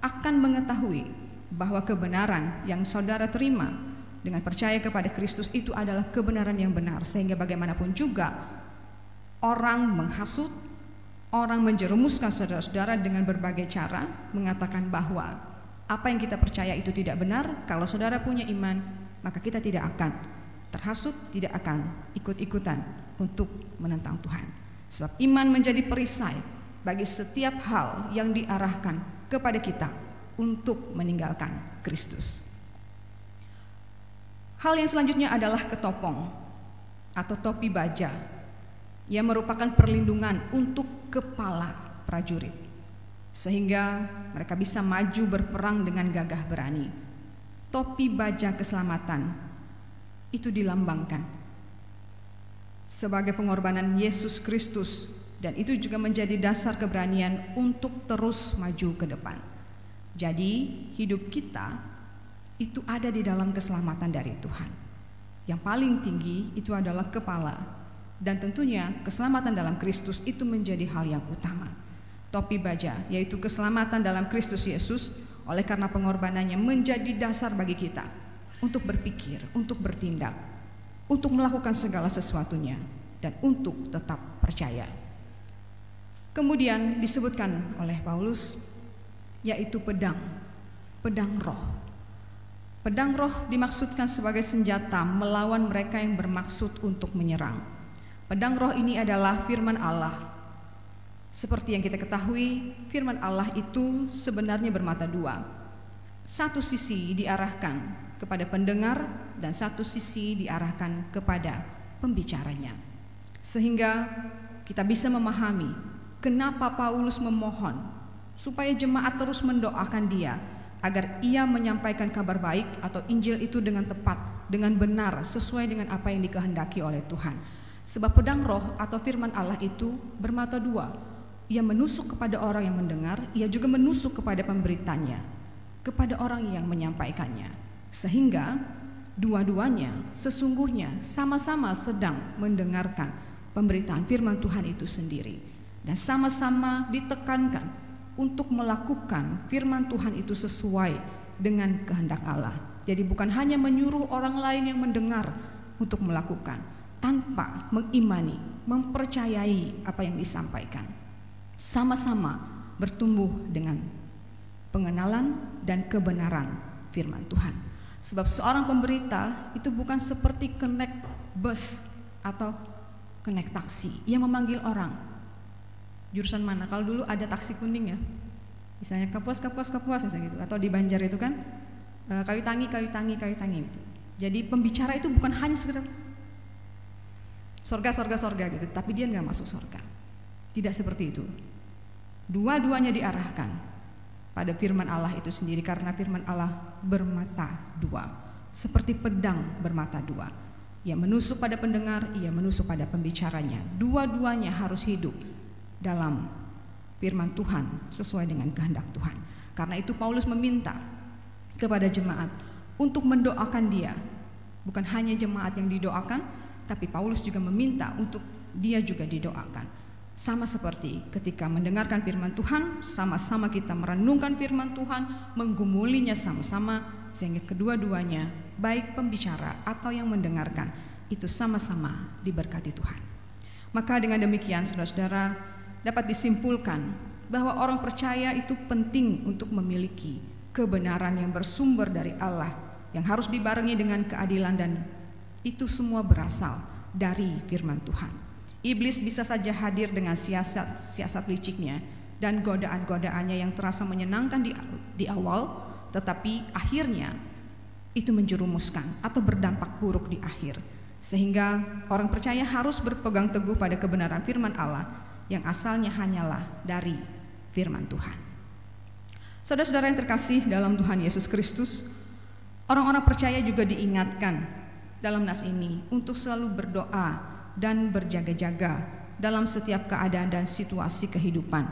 akan mengetahui bahwa kebenaran yang saudara terima dengan percaya kepada Kristus itu adalah kebenaran yang benar, sehingga bagaimanapun juga orang menghasut, orang menjerumuskan saudara-saudara dengan berbagai cara, mengatakan bahwa apa yang kita percaya itu tidak benar. Kalau saudara punya iman, maka kita tidak akan terhasut, tidak akan ikut-ikutan untuk menentang Tuhan. Sebab iman menjadi perisai bagi setiap hal yang diarahkan kepada kita untuk meninggalkan Kristus. Hal yang selanjutnya adalah ketopong atau topi baja, yang merupakan perlindungan untuk kepala prajurit, sehingga mereka bisa maju berperang dengan gagah berani. Topi baja keselamatan itu dilambangkan sebagai pengorbanan Yesus Kristus, dan itu juga menjadi dasar keberanian untuk terus maju ke depan. Jadi hidup kita itu ada di dalam keselamatan dari Tuhan. Yang paling tinggi itu adalah kepala, dan tentunya keselamatan dalam Kristus itu menjadi hal yang utama. Topi baja yaitu keselamatan dalam Kristus Yesus, oleh karena pengorbanannya menjadi dasar bagi kita untuk berpikir, untuk bertindak, untuk melakukan segala sesuatunya, dan untuk tetap percaya. Kemudian disebutkan oleh Paulus, yaitu pedang roh. Pedang roh dimaksudkan sebagai senjata melawan mereka yang bermaksud untuk menyerang. Pedang roh ini adalah firman Allah. Seperti yang kita ketahui, firman Allah itu sebenarnya bermata dua. Satu sisi diarahkan kepada pendengar dan satu sisi diarahkan kepada pembicaranya. Sehingga kita bisa memahami kenapa Paulus memohon supaya jemaat terus mendoakan dia agar ia menyampaikan kabar baik atau Injil itu dengan tepat, dengan benar, sesuai dengan apa yang dikehendaki oleh Tuhan. Sebab pedang roh atau firman Allah itu bermata dua. Ia menusuk kepada orang yang mendengar, ia juga menusuk kepada pemberitanya, kepada orang yang menyampaikannya. Sehingga dua-duanya sesungguhnya sama-sama sedang mendengarkan pemberitaan firman Tuhan itu sendiri, dan sama-sama ditekankan untuk melakukan firman Tuhan itu sesuai dengan kehendak Allah. Jadi bukan hanya menyuruh orang lain yang mendengar untuk melakukan, tanpa mengimani, mempercayai apa yang disampaikan. Sama-sama bertumbuh dengan pengenalan dan kebenaran firman Tuhan. Sebab seorang pemberita itu bukan seperti kenek bus atau kenek taksi yang memanggil orang, jurusan mana? Kalau dulu ada taksi kuning ya, misalnya Kapuas misalnya gitu, atau di Banjar itu kan Kayu Tangi gitu. Jadi pembicara itu bukan hanya sekedar sorga gitu, tapi dia nggak masuk sorga. Tidak seperti itu. Dua-duanya diarahkan pada firman Allah itu sendiri, karena firman Allah bermata dua. seperti pedang bermata dua. Ia menusuk pada pendengar, ia menusuk pada pembicaranya. Dua-duanya harus hidup dalam firman Tuhan sesuai dengan kehendak Tuhan. Karena itu Paulus meminta kepada jemaat untuk mendoakan dia. Bukan hanya jemaat yang didoakan, tapi Paulus juga meminta untuk dia juga didoakan. Sama seperti ketika mendengarkan firman Tuhan, sama-sama kita merenungkan firman Tuhan, menggumulinya sama-sama, sehingga kedua-duanya, baik pembicara atau yang mendengarkan, itu sama-sama diberkati Tuhan. Maka dengan demikian, saudara-saudara, dapat disimpulkan bahwa orang percaya itu penting untuk memiliki kebenaran yang bersumber dari Allah, yang harus dibarengi dengan keadilan, dan itu semua berasal dari firman Tuhan. Iblis bisa saja hadir dengan siasat liciknya dan godaan-godaannya yang terasa menyenangkan di awal, tetapi akhirnya itu menjerumuskan atau berdampak buruk di akhir. Sehingga orang percaya harus berpegang teguh pada kebenaran firman Allah yang asalnya hanyalah dari firman Tuhan. Saudara-saudara yang terkasih dalam Tuhan Yesus Kristus, orang-orang percaya juga diingatkan dalam nas ini untuk selalu berdoa dan berjaga-jaga dalam setiap keadaan dan situasi kehidupan,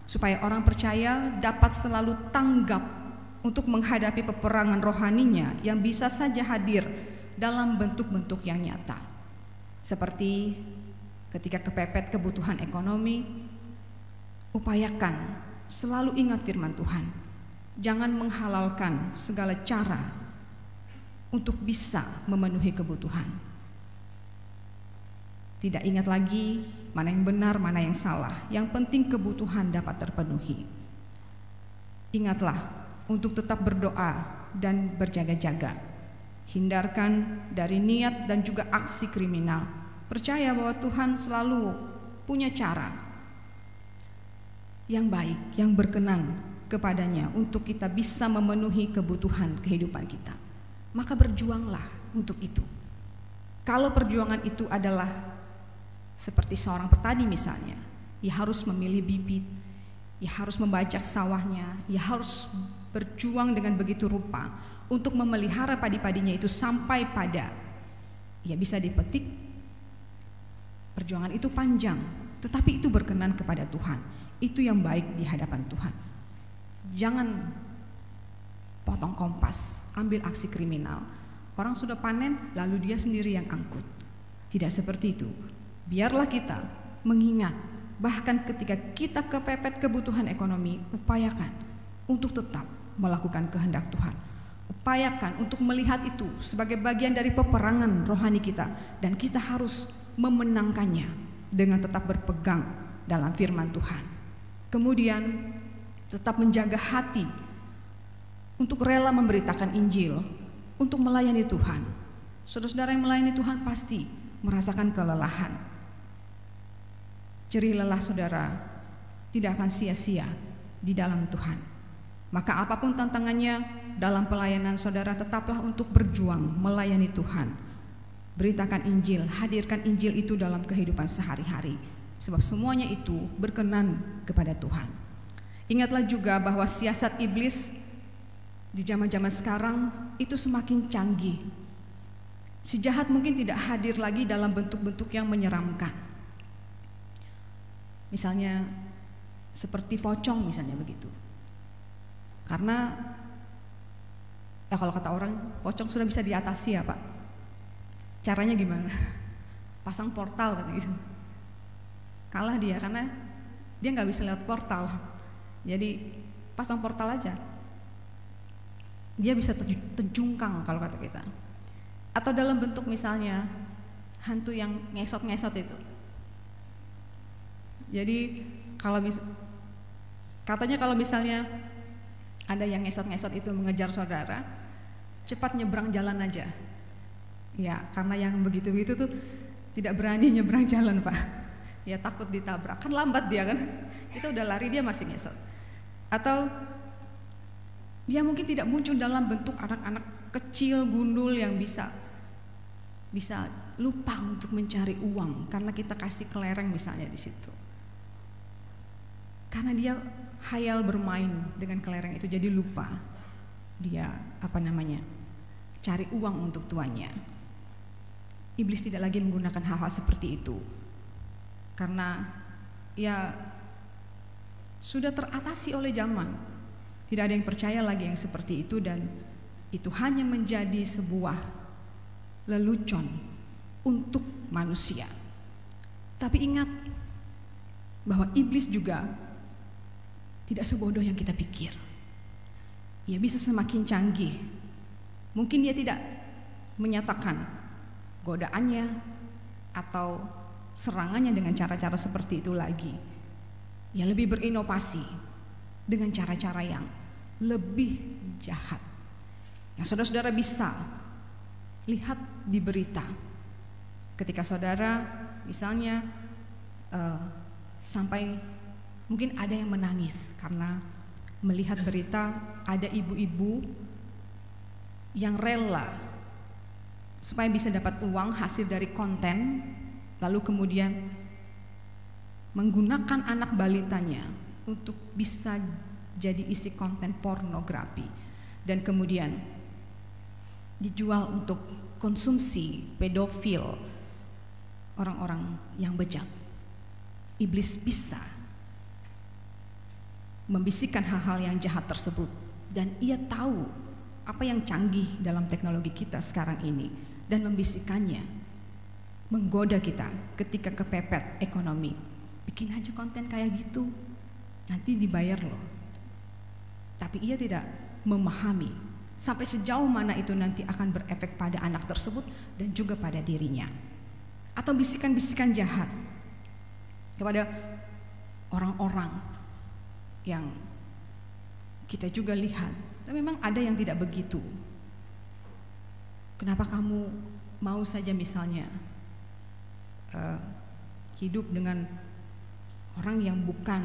supaya orang percaya dapat selalu tanggap untuk menghadapi peperangan rohaninya yang bisa saja hadir dalam bentuk-bentuk yang nyata, seperti ketika kepepet kebutuhan ekonomi. Upayakan selalu ingat firman Tuhan, jangan menghalalkan segala cara untuk bisa memenuhi kebutuhan. Tidak ingat lagi mana yang benar, mana yang salah. Yang penting kebutuhan dapat terpenuhi. Ingatlah untuk tetap berdoa dan berjaga-jaga. Hindarkan dari niat dan juga aksi kriminal. Percaya bahwa Tuhan selalu punya cara yang baik, yang berkenan kepadanya untuk kita bisa memenuhi kebutuhan kehidupan kita. Maka berjuanglah untuk itu. Kalau perjuangan itu adalah seperti seorang petani misalnya, ia harus memilih bibit, ia harus membajak sawahnya, ia harus berjuang dengan begitu rupa untuk memelihara padi-padinya itu sampai pada ia bisa dipetik. Perjuangan itu panjang, tetapi itu berkenan kepada Tuhan. Itu yang baik di hadapan Tuhan. Jangan potong kompas, ambil aksi kriminal. Orang sudah panen, lalu dia sendiri yang angkut. Tidak seperti itu. Biarlah kita mengingat, bahkan ketika kita kepepet kebutuhan ekonomi, upayakan untuk tetap melakukan kehendak Tuhan. Upayakan untuk melihat itu sebagai bagian dari peperangan rohani kita, dan kita harus memenangkannya dengan tetap berpegang dalam firman Tuhan. Kemudian tetap menjaga hati untuk rela memberitakan Injil, untuk melayani Tuhan. Saudara-saudara yang melayani Tuhan pasti merasakan kelelahan. Jerih lelah saudara tidak akan sia-sia di dalam Tuhan. Maka apapun tantangannya dalam pelayanan saudara, tetaplah untuk berjuang melayani Tuhan. Beritakan Injil, hadirkan Injil itu dalam kehidupan sehari-hari, sebab semuanya itu berkenan kepada Tuhan. Ingatlah juga bahwa siasat iblis di zaman-zaman sekarang itu semakin canggih. Si jahat mungkin tidak hadir lagi dalam bentuk-bentuk yang menyeramkan. Misalnya seperti pocong misalnya begitu. Karena ya kalau kata orang, pocong sudah bisa diatasi ya Pak. Caranya gimana? Pasang portal gitu. Kalah dia karena dia nggak bisa lewat portal. Jadi pasang portal aja. Dia bisa terjungkang kalau kata kita. Atau dalam bentuk misalnya hantu yang ngesot-ngesot itu. Jadi katanya kalau misalnya ada yang ngesot-ngesot itu mengejar saudara, cepat nyebrang jalan aja. Ya, karena yang begitu-begitu tuh tidak berani nyebrang jalan Pak. Ya takut ditabrak, kan lambat dia kan. Kita udah lari, dia masih ngesot. Atau dia mungkin tidak muncul dalam bentuk anak-anak kecil gundul yang bisa lupa untuk mencari uang karena kita kasih kelereng misalnya di situ. Karena dia hayal bermain dengan kelereng itu, jadi lupa dia cari uang untuk tuannya. Iblis tidak lagi menggunakan hal-hal seperti itu, karena ya sudah teratasi oleh zaman. Tidak ada yang percaya lagi yang seperti itu, dan itu hanya menjadi sebuah lelucon untuk manusia. Tapi ingat bahwa iblis juga tidak sebodoh yang kita pikir. Ia bisa semakin canggih. Mungkin dia tidak menyatakan godaannya atau serangannya dengan cara-cara seperti itu lagi. Ia lebih berinovasi dengan cara-cara yang lebih jahat, yang saudara-saudara bisa lihat di berita. Ketika saudara misalnya sampai mungkin ada yang menangis karena melihat berita ada ibu-ibu yang rela supaya bisa dapat uang hasil dari konten, lalu kemudian menggunakan anak balitanya untuk bisa jadi isi konten pornografi, dan kemudian dijual untuk konsumsi pedofil, orang-orang yang bejat. Iblis bisa membisikkan hal-hal yang jahat tersebut, dan ia tahu apa yang canggih dalam teknologi kita sekarang ini, dan membisikkannya, menggoda kita ketika kepepet ekonomi. Bikin aja konten kayak gitu, nanti dibayar loh. Tapi ia tidak memahami sampai sejauh mana itu nanti akan berefek pada anak tersebut dan juga pada dirinya. Atau bisikan-bisikan jahat kepada orang-orang yang kita juga lihat, tapi memang ada yang tidak begitu. Kenapa kamu mau saja misalnya hidup dengan orang yang bukan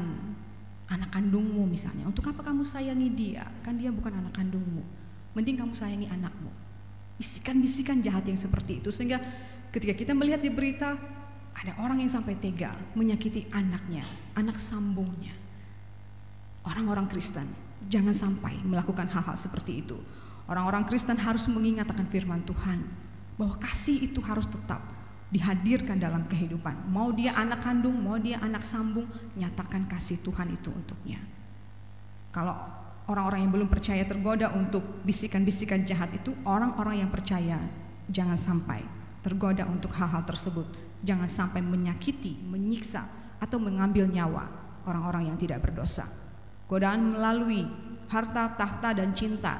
anak kandungmu misalnya? Untuk apa kamu sayangi dia? Kan dia bukan anak kandungmu. Mending kamu sayangi anakmu. Bisikan-bisikan jahat yang seperti itu, sehingga ketika kita melihat di berita ada orang yang sampai tega menyakiti anaknya, anak sambungnya. Orang-orang Kristen jangan sampai melakukan hal-hal seperti itu. Orang-orang Kristen harus mengingat akan firman Tuhan bahwa kasih itu harus tetap dihadirkan dalam kehidupan. Mau dia anak kandung, mau dia anak sambung, nyatakan kasih Tuhan itu untuknya. Kalau orang-orang yang belum percaya tergoda untuk bisikan-bisikan jahat itu, orang-orang yang percaya jangan sampai tergoda untuk hal-hal tersebut. Jangan sampai menyakiti, menyiksa, atau mengambil nyawa orang-orang yang tidak berdosa. Godaan melalui harta, tahta, dan cinta,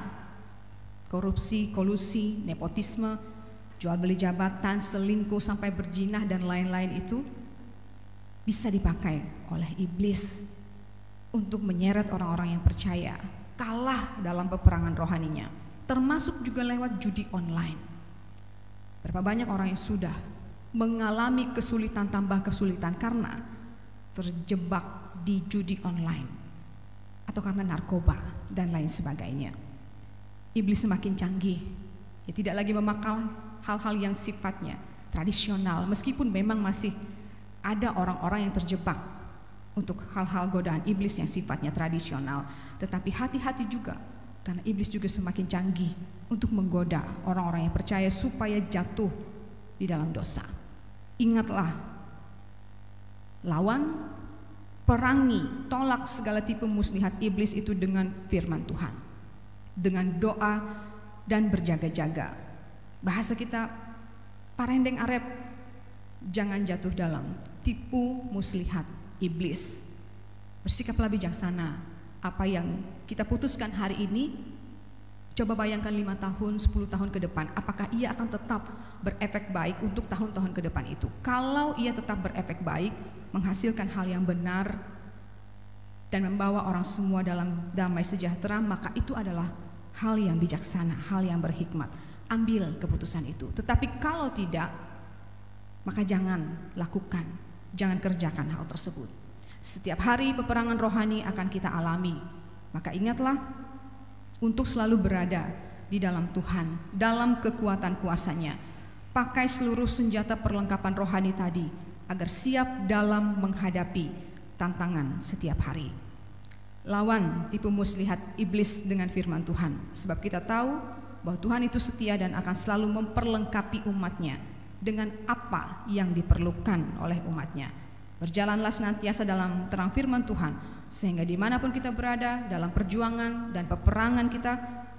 korupsi, kolusi, nepotisme, jual beli jabatan, selingkuh, sampai berzinah dan lain-lain itu bisa dipakai oleh iblis untuk menyeret orang-orang yang percaya kalah dalam peperangan rohaninya, termasuk juga lewat judi online. Berapa banyak orang yang sudah mengalami kesulitan tambah kesulitan karena terjebak di judi online atau karena narkoba dan lain sebagainya. Iblis semakin canggih, ya tidak lagi memakai hal-hal yang sifatnya tradisional, meskipun memang masih ada orang-orang yang terjebak untuk hal-hal godaan iblis yang sifatnya tradisional. Tetapi hati-hati juga, karena iblis juga semakin canggih untuk menggoda orang-orang yang percaya supaya jatuh di dalam dosa. Ingatlah, lawan, perangi, tolak segala tipe muslihat iblis itu dengan firman Tuhan, dengan doa dan berjaga-jaga. Bahasa kita parendeng arep, jangan jatuh dalam tipu muslihat iblis. Bersikaplah bijaksana. Apa yang kita putuskan hari ini, coba bayangkan 5 tahun, 10 tahun ke depan, apakah ia akan tetap berefek baik untuk tahun-tahun ke depan itu? Kalau ia tetap berefek baik, menghasilkan hal yang benar dan membawa orang semua dalam damai sejahtera, maka itu adalah hal yang bijaksana, hal yang berhikmat. Ambil keputusan itu. Tetapi kalau tidak, maka jangan lakukan, jangan kerjakan hal tersebut. Setiap hari peperangan rohani akan kita alami. Maka ingatlah untuk selalu berada di dalam Tuhan, dalam kekuatan kuasa-Nya. Pakai seluruh senjata perlengkapan rohani tadi agar siap dalam menghadapi tantangan setiap hari. Lawan tipu muslihat iblis dengan firman Tuhan, sebab kita tahu bahwa Tuhan itu setia dan akan selalu memperlengkapi umatnya dengan apa yang diperlukan oleh umatnya. Berjalanlah senantiasa dalam terang firman Tuhan, sehingga dimanapun kita berada dalam perjuangan dan peperangan kita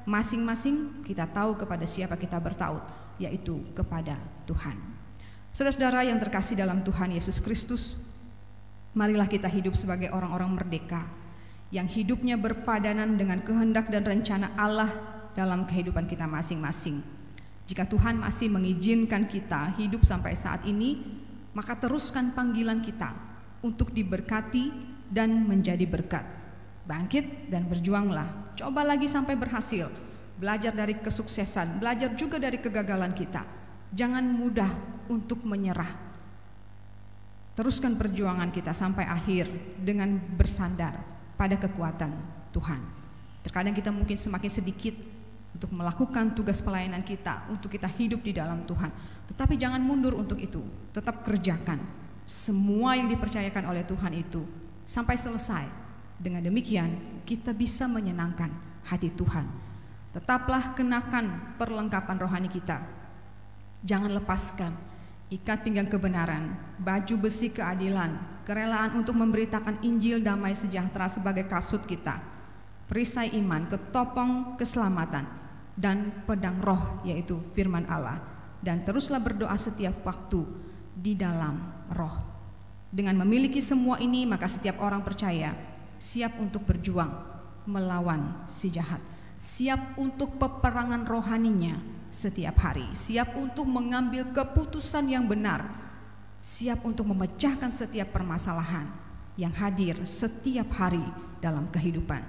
masing-masing, kita tahu kepada siapa kita bertaut, yaitu kepada Tuhan. Saudara-saudara yang terkasih dalam Tuhan Yesus Kristus, marilah kita hidup sebagai orang-orang merdeka yang hidupnya berpadanan dengan kehendak dan rencana Allah dalam kehidupan kita masing-masing. Jika Tuhan masih mengizinkan kita hidup sampai saat ini, maka teruskan panggilan kita untuk diberkati dan menjadi berkat. Bangkit dan berjuanglah, coba lagi sampai berhasil. Belajar dari kesuksesan, belajar juga dari kegagalan kita. Jangan mudah untuk menyerah. Teruskan perjuangan kita sampai akhir dengan bersandar pada kekuatan Tuhan. Terkadang kita mungkin semakin sedikit untuk melakukan tugas pelayanan kita, untuk kita hidup di dalam Tuhan. Tetapi jangan mundur untuk itu, tetap kerjakan semua yang dipercayakan oleh Tuhan itu sampai selesai. Dengan demikian kita bisa menyenangkan hati Tuhan. Tetaplah kenakan perlengkapan rohani kita. Jangan lepaskan ikat pinggang kebenaran, baju besi keadilan, kerelaan untuk memberitakan Injil damai sejahtera sebagai kasut kita, perisai iman, ketopong keselamatan, dan pedang roh yaitu firman Allah. Dan teruslah berdoa setiap waktu di dalam roh. Dengan memiliki semua ini, maka setiap orang percaya siap untuk berjuang melawan si jahat, siap untuk peperangan rohaninya setiap hari, siap untuk mengambil keputusan yang benar, siap untuk memecahkan setiap permasalahan yang hadir setiap hari dalam kehidupan.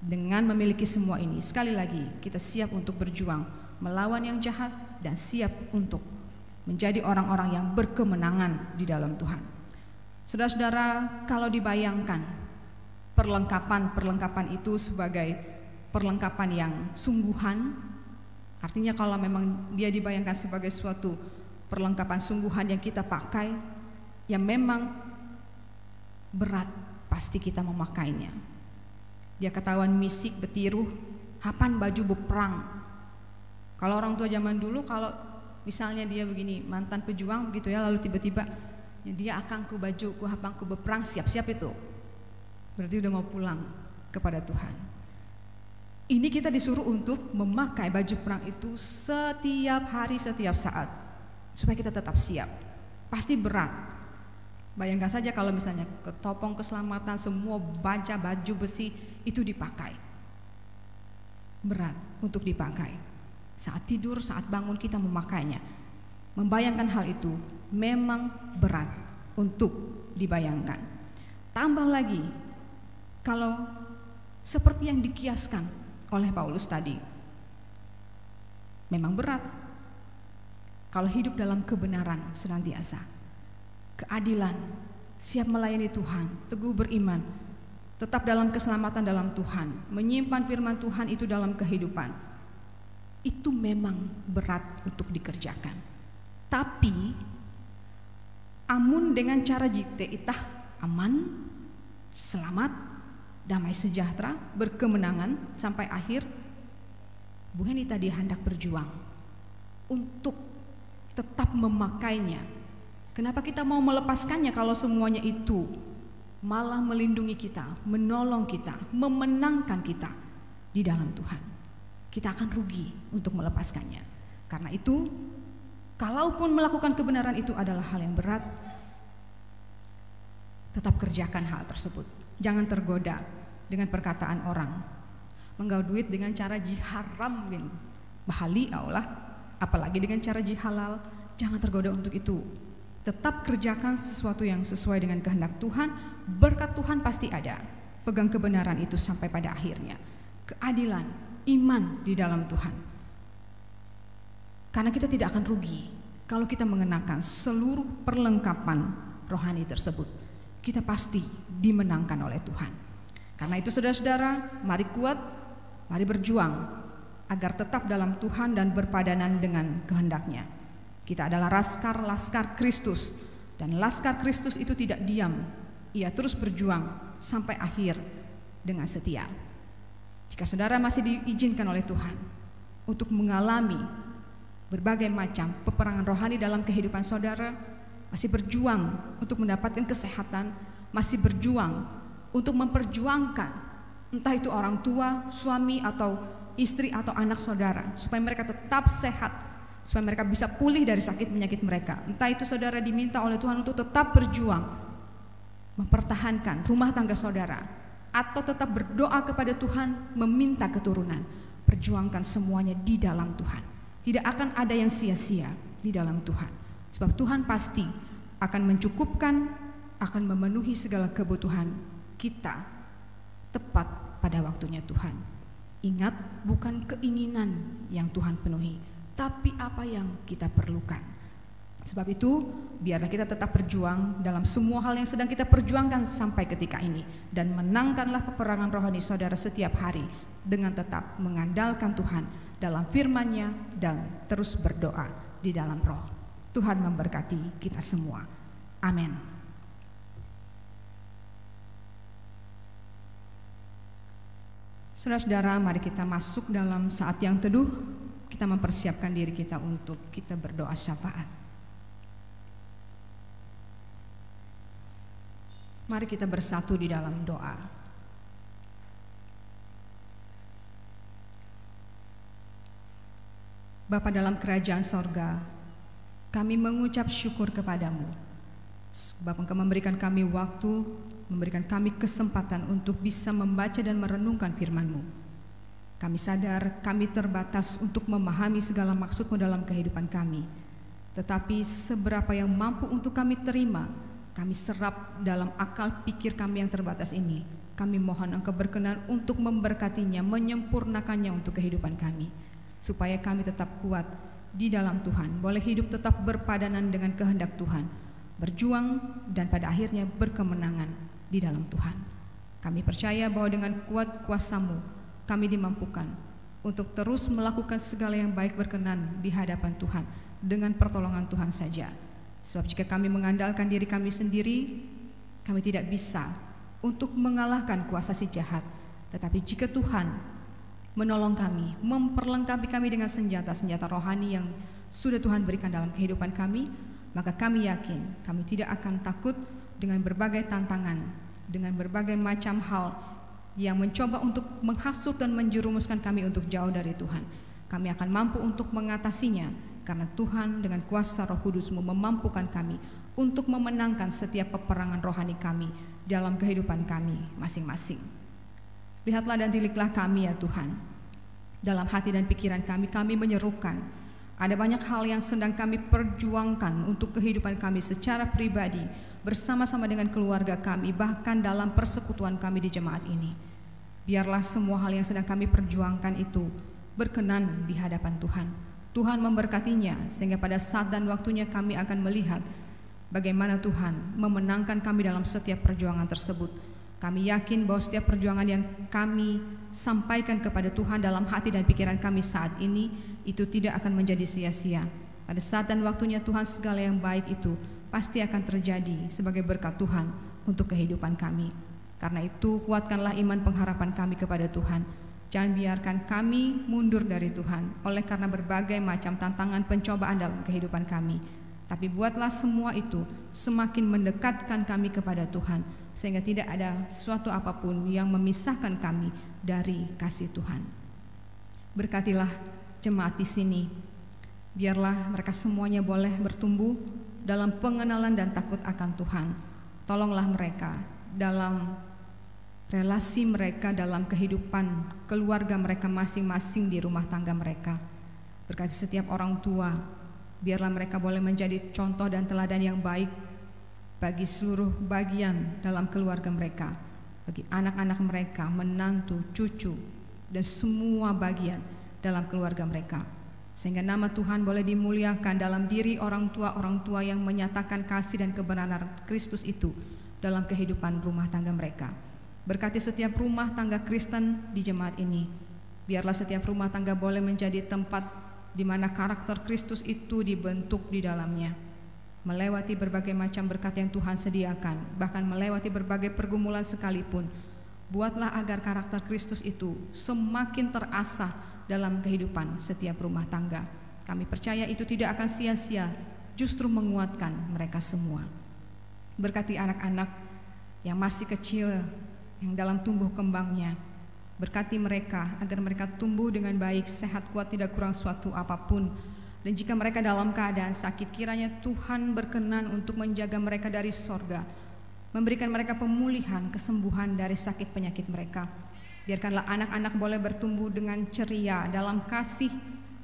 Dengan memiliki semua ini, sekali lagi kita siap untuk berjuang melawan yang jahat dan siap untuk menjadi orang-orang yang berkemenangan di dalam Tuhan. Saudara-saudara, kalau dibayangkan perlengkapan itu sebagai perlengkapan yang sungguhan, artinya kalau memang dia dibayangkan sebagai suatu perlengkapan sungguhan yang kita pakai, yang memang berat, pasti kita memakainya. Dia ketahuan misik, betiruh, hapan baju beperang. Kalau orang tua zaman dulu, kalau misalnya dia begini, mantan pejuang begitu ya, lalu tiba-tiba dia akangku bajuku, hapangku beperang, siap-siap itu. Berarti udah mau pulang kepada Tuhan. Ini kita disuruh untuk memakai baju perang itu setiap hari, setiap saat, supaya kita tetap siap. Pasti berat. Bayangkan saja kalau misalnya ketopong keselamatan, semua baja, baju besi itu dipakai. Berat untuk dipakai. Saat tidur, saat bangun kita memakainya. Membayangkan hal itu memang berat untuk dibayangkan. Tambah lagi, kalau seperti yang dikiaskan oleh Paulus tadi, memang berat. Kalau hidup dalam kebenaran senantiasa, keadilan, siap melayani Tuhan, teguh beriman, tetap dalam keselamatan dalam Tuhan, menyimpan firman Tuhan itu dalam kehidupan, itu memang berat untuk dikerjakan. Tapi amun dengan cara jite itah aman, selamat, damai sejahtera, berkemenangan sampai akhir, bukan kita dihendak berjuang untuk tetap memakainya. Kenapa kita mau melepaskannya kalau semuanya itu malah melindungi kita, menolong kita, memenangkan kita di dalam Tuhan? Kita akan rugi untuk melepaskannya. Karena itu, kalaupun melakukan kebenaran itu adalah hal yang berat, tetap kerjakan hal tersebut. Jangan tergoda dengan perkataan orang. Menggaul duit dengan cara jiharam bin bahali Allah, apalagi dengan cara jihalal. Jangan tergoda untuk itu. Tetap kerjakan sesuatu yang sesuai dengan kehendak Tuhan. Berkat Tuhan pasti ada. Pegang kebenaran itu sampai pada akhirnya. Keadilan, iman di dalam Tuhan. Karena kita tidak akan rugi kalau kita mengenakan seluruh perlengkapan rohani tersebut. Kita pasti dimenangkan oleh Tuhan. Karena itu saudara-saudara, mari kuat, mari berjuang agar tetap dalam Tuhan dan berpadanan dengan kehendaknya. Kita adalah laskar Kristus, dan laskar Kristus itu tidak diam. Ia terus berjuang sampai akhir dengan setia. Jika saudara masih diizinkan oleh Tuhan untuk mengalami berbagai macam peperangan rohani dalam kehidupan saudara, masih berjuang untuk mendapatkan kesehatan, masih berjuang untuk memperjuangkan entah itu orang tua, suami atau istri atau anak saudara, supaya mereka tetap sehat, supaya mereka bisa pulih dari sakit penyakit mereka. Entah itu saudara diminta oleh Tuhan untuk tetap berjuang mempertahankan rumah tangga saudara, atau tetap berdoa kepada Tuhan meminta keturunan. Perjuangkan semuanya di dalam Tuhan. Tidak akan ada yang sia-sia di dalam Tuhan, sebab Tuhan pasti akan mencukupkan, akan memenuhi segala kebutuhan kita tepat pada waktunya Tuhan. Ingat, bukan keinginan yang Tuhan penuhi, tapi apa yang kita perlukan. Sebab itu, biarlah kita tetap berjuang dalam semua hal yang sedang kita perjuangkan sampai ketika ini, dan menangkanlah peperangan rohani saudara setiap hari dengan tetap mengandalkan Tuhan dalam firman-Nya dan terus berdoa di dalam roh. Tuhan memberkati kita semua. Amin. Saudara-saudara, mari kita masuk dalam saat yang teduh. Kita mempersiapkan diri kita untuk kita berdoa syafaat. Mari kita bersatu di dalam doa. Bapa dalam kerajaan sorga, kami mengucap syukur kepadamu, sebab Engkau memberikan kami waktu, memberikan kami kesempatan untuk bisa membaca dan merenungkan firman-Mu. Kami sadar kami terbatas untuk memahami segala maksud-Mu dalam kehidupan kami, tetapi seberapa yang mampu untuk kami terima, kami serap dalam akal pikir kami yang terbatas ini. Kami mohon Engkau berkenan untuk memberkatinya, menyempurnakannya untuk kehidupan kami, supaya kami tetap kuat di dalam Tuhan, boleh hidup tetap berpadanan dengan kehendak Tuhan, berjuang dan pada akhirnya berkemenangan di dalam Tuhan. Kami percaya bahwa dengan kuat kuasa-Mu kami dimampukan untuk terus melakukan segala yang baik berkenan di hadapan Tuhan dengan pertolongan Tuhan saja. Sebab jika kami mengandalkan diri kami sendiri, kami tidak bisa untuk mengalahkan kuasa si jahat. Tetapi jika Tuhan menolong kami, memperlengkapi kami dengan senjata-senjata rohani yang sudah Tuhan berikan dalam kehidupan kami, maka kami yakin kami tidak akan takut dengan berbagai tantangan, dengan berbagai macam hal yang mencoba untuk menghasut dan menjerumuskan kami untuk jauh dari Tuhan. Kami akan mampu untuk mengatasinya, karena Tuhan dengan kuasa Roh Kudus-Mu memampukan kami untuk memenangkan setiap peperangan rohani kami dalam kehidupan kami masing-masing. Lihatlah dan tiliklah kami ya Tuhan. Dalam hati dan pikiran kami menyerukan, ada banyak hal yang sedang kami perjuangkan untuk kehidupan kami secara pribadi, bersama-sama dengan keluarga kami, bahkan dalam persekutuan kami di jemaat ini. Biarlah semua hal yang sedang kami perjuangkan itu berkenan di hadapan Tuhan. Tuhan memberkatinya, sehingga pada saat dan waktunya kami akan melihat bagaimana Tuhan memenangkan kami dalam setiap perjuangan tersebut. Kami yakin bahwa setiap perjuangan yang kami sampaikan kepada Tuhan dalam hati dan pikiran kami saat ini, itu tidak akan menjadi sia-sia. Pada saat dan waktunya Tuhan, segala yang baik itu pasti akan terjadi sebagai berkat Tuhan untuk kehidupan kami. Karena itu, kuatkanlah iman pengharapan kami kepada Tuhan. Jangan biarkan kami mundur dari Tuhan oleh karena berbagai macam tantangan pencobaan dalam kehidupan kami. Tapi buatlah semua itu semakin mendekatkan kami kepada Tuhan, sehingga tidak ada sesuatu apapun yang memisahkan kami dari kasih Tuhan. Berkatilah jemaat di sini. Biarlah mereka semuanya boleh bertumbuh dalam pengenalan dan takut akan Tuhan. Tolonglah mereka dalam relasi mereka, dalam kehidupan keluarga mereka masing-masing di rumah tangga mereka. Berkati setiap orang tua, biarlah mereka boleh menjadi contoh dan teladan yang baik bagi seluruh bagian dalam keluarga mereka, bagi anak-anak mereka, menantu, cucu, dan semua bagian dalam keluarga mereka. Sehingga nama Tuhan boleh dimuliakan dalam diri orang tua yang menyatakan kasih dan kebenaran Kristus itu dalam kehidupan rumah tangga mereka. Berkati setiap rumah tangga Kristen di jemaat ini. Biarlah setiap rumah tangga boleh menjadi tempat di mana karakter Kristus itu dibentuk di dalamnya, melewati berbagai macam berkat yang Tuhan sediakan, bahkan melewati berbagai pergumulan sekalipun. Buatlah agar karakter Kristus itu semakin terasah dalam kehidupan setiap rumah tangga. Kami percaya itu tidak akan sia-sia, justru menguatkan mereka semua. Berkati anak-anak yang masih kecil, yang dalam tumbuh kembangnya. Berkati mereka agar mereka tumbuh dengan baik, sehat, kuat, tidak kurang suatu apapun. Dan jika mereka dalam keadaan sakit, kiranya Tuhan berkenan untuk menjaga mereka dari sorga, memberikan mereka pemulihan, kesembuhan dari sakit penyakit mereka. Biarkanlah anak-anak boleh bertumbuh dengan ceria, dalam kasih,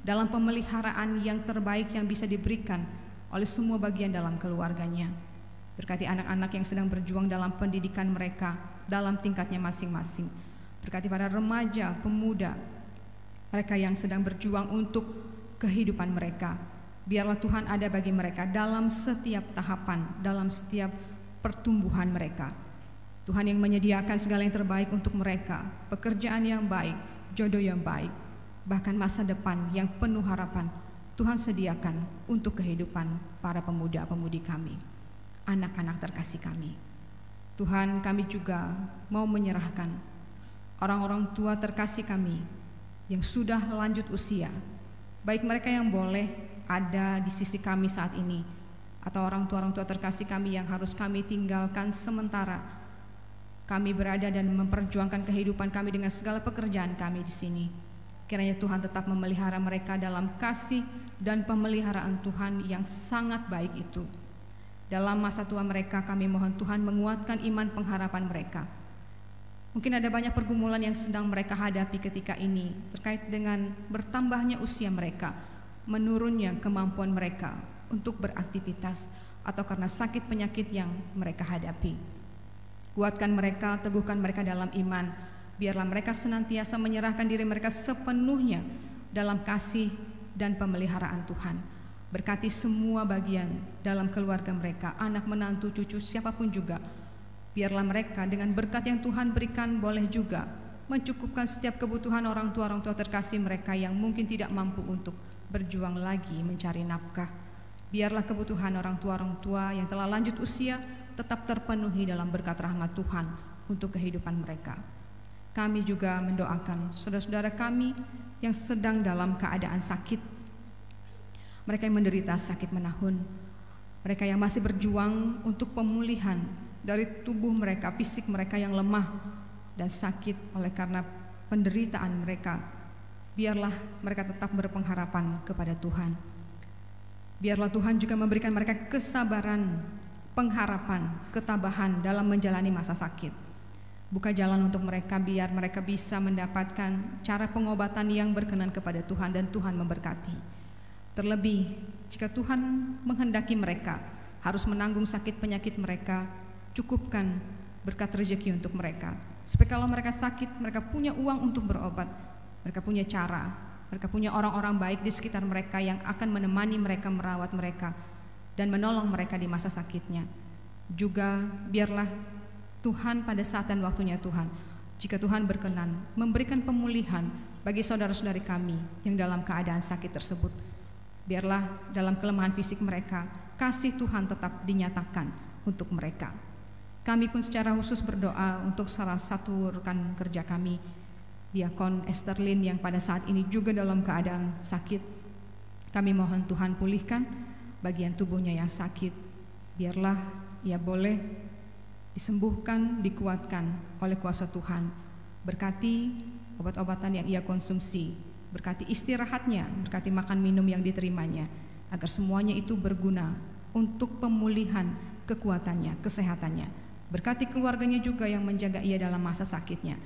dalam pemeliharaan yang terbaik yang bisa diberikan oleh semua bagian dalam keluarganya. Berkati anak-anak yang sedang berjuang dalam pendidikan mereka, dalam tingkatnya masing-masing. Berkati para remaja, pemuda, mereka yang sedang berjuang untuk kehidupan mereka. Biarlah Tuhan ada bagi mereka dalam setiap tahapan, dalam setiap pertumbuhan mereka. Tuhan yang menyediakan segala yang terbaik untuk mereka, pekerjaan yang baik, jodoh yang baik, bahkan masa depan yang penuh harapan Tuhan sediakan untuk kehidupan para pemuda-pemudi kami, anak-anak terkasih kami. Tuhan, kami juga mau menyerahkan orang-orang tua terkasih kami yang sudah lanjut usia, baik mereka yang boleh ada di sisi kami saat ini, atau orang tua terkasih kami yang harus kami tinggalkan sementara kami berada dan memperjuangkan kehidupan kami dengan segala pekerjaan kami di sini. Kiranya Tuhan tetap memelihara mereka dalam kasih dan pemeliharaan Tuhan yang sangat baik itu. Dalam masa tua mereka, kami mohon Tuhan menguatkan iman pengharapan mereka. Mungkin ada banyak pergumulan yang sedang mereka hadapi ketika ini, terkait dengan bertambahnya usia mereka, menurunnya kemampuan mereka untuk beraktivitas, atau karena sakit penyakit yang mereka hadapi. Kuatkan mereka, teguhkan mereka dalam iman. Biarlah mereka senantiasa menyerahkan diri mereka sepenuhnya dalam kasih dan pemeliharaan Tuhan. Berkati semua bagian dalam keluarga mereka, anak, menantu, cucu, siapapun juga. Biarlah mereka dengan berkat yang Tuhan berikan boleh juga mencukupkan setiap kebutuhan orang tua terkasih mereka yang mungkin tidak mampu untuk berjuang lagi mencari nafkah. Biarlah kebutuhan orang tua yang telah lanjut usia tetap terpenuhi dalam berkat rahmat Tuhan untuk kehidupan mereka. Kami juga mendoakan saudara-saudara kami yang sedang dalam keadaan sakit, mereka yang menderita sakit menahun, mereka yang masih berjuang untuk pemulihan dari tubuh mereka, fisik mereka yang lemah dan sakit oleh karena penderitaan mereka. Biarlah mereka tetap berpengharapan kepada Tuhan. Biarlah Tuhan juga memberikan mereka kesabaran, pengharapan, ketabahan dalam menjalani masa sakit. Buka jalan untuk mereka, biar mereka bisa mendapatkan cara pengobatan yang berkenan kepada Tuhan dan Tuhan memberkati. Terlebih jika Tuhan menghendaki mereka harus menanggung sakit penyakit mereka, cukupkan berkat rezeki untuk mereka, supaya kalau mereka sakit, mereka punya uang untuk berobat, mereka punya cara, mereka punya orang-orang baik di sekitar mereka yang akan menemani mereka, merawat mereka, dan menolong mereka di masa sakitnya. Juga biarlah Tuhan pada saat dan waktunya Tuhan, jika Tuhan berkenan, memberikan pemulihan bagi saudara-saudari kami yang dalam keadaan sakit tersebut. Biarlah dalam kelemahan fisik mereka, kasih Tuhan tetap dinyatakan untuk mereka. Kami pun secara khusus berdoa untuk salah satu rekan kerja kami, Diakon Esterlin, yang pada saat ini juga dalam keadaan sakit. Kami mohon Tuhan pulihkan bagian tubuhnya yang sakit. Biarlah ia boleh disembuhkan, dikuatkan oleh kuasa Tuhan. Berkati obat-obatan yang ia konsumsi, berkati istirahatnya, berkati makan minum yang diterimanya, agar semuanya itu berguna untuk pemulihan kekuatannya, kesehatannya. Berkati keluarganya juga yang menjaga ia dalam masa sakitnya.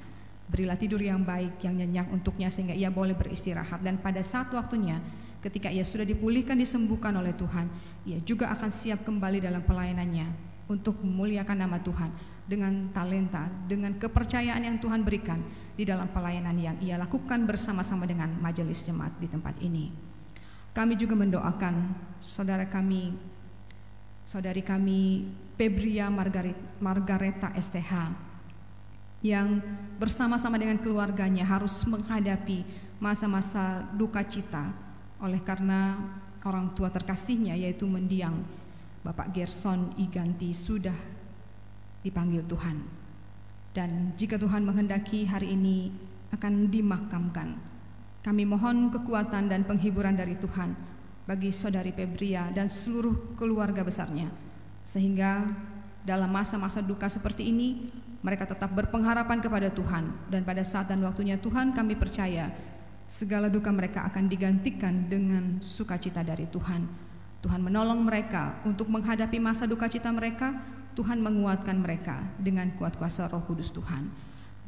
Berilah tidur yang baik, yang nyenyak untuknya sehingga ia boleh beristirahat. Dan pada saat waktunya, ketika ia sudah dipulihkan, disembuhkan oleh Tuhan, ia juga akan siap kembali dalam pelayanannya untuk memuliakan nama Tuhan dengan talenta, dengan kepercayaan yang Tuhan berikan di dalam pelayanan yang ia lakukan bersama-sama dengan majelis jemaat di tempat ini. Kami juga mendoakan saudari kami Febria Margareta STH yang bersama-sama dengan keluarganya harus menghadapi masa-masa duka cita oleh karena orang tua terkasihnya, yaitu mendiang Bapak Gerson Iganti, sudah dipanggil Tuhan. Dan jika Tuhan menghendaki hari ini akan dimakamkan, Kami mohon kekuatan dan penghiburan dari Tuhan bagi saudari Febria dan seluruh keluarga besarnya, sehingga dalam masa-masa duka seperti ini mereka tetap berpengharapan kepada Tuhan, dan pada saat dan waktunya Tuhan, kami percaya segala duka mereka akan digantikan dengan sukacita dari Tuhan. Tuhan menolong mereka untuk menghadapi masa duka cita mereka. Tuhan menguatkan mereka dengan kuat kuasa Roh Kudus Tuhan.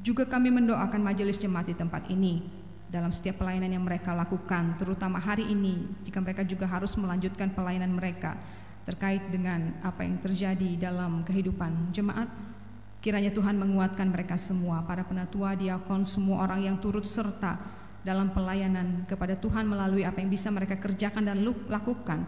Juga kami mendoakan majelis jemaat di tempat ini dalam setiap pelayanan yang mereka lakukan, terutama hari ini jika mereka juga harus melanjutkan pelayanan mereka terkait dengan apa yang terjadi dalam kehidupan jemaat. Kiranya Tuhan menguatkan mereka semua, para penatua, diakon, semua orang yang turut serta dalam pelayanan kepada Tuhan melalui apa yang bisa mereka kerjakan dan lakukan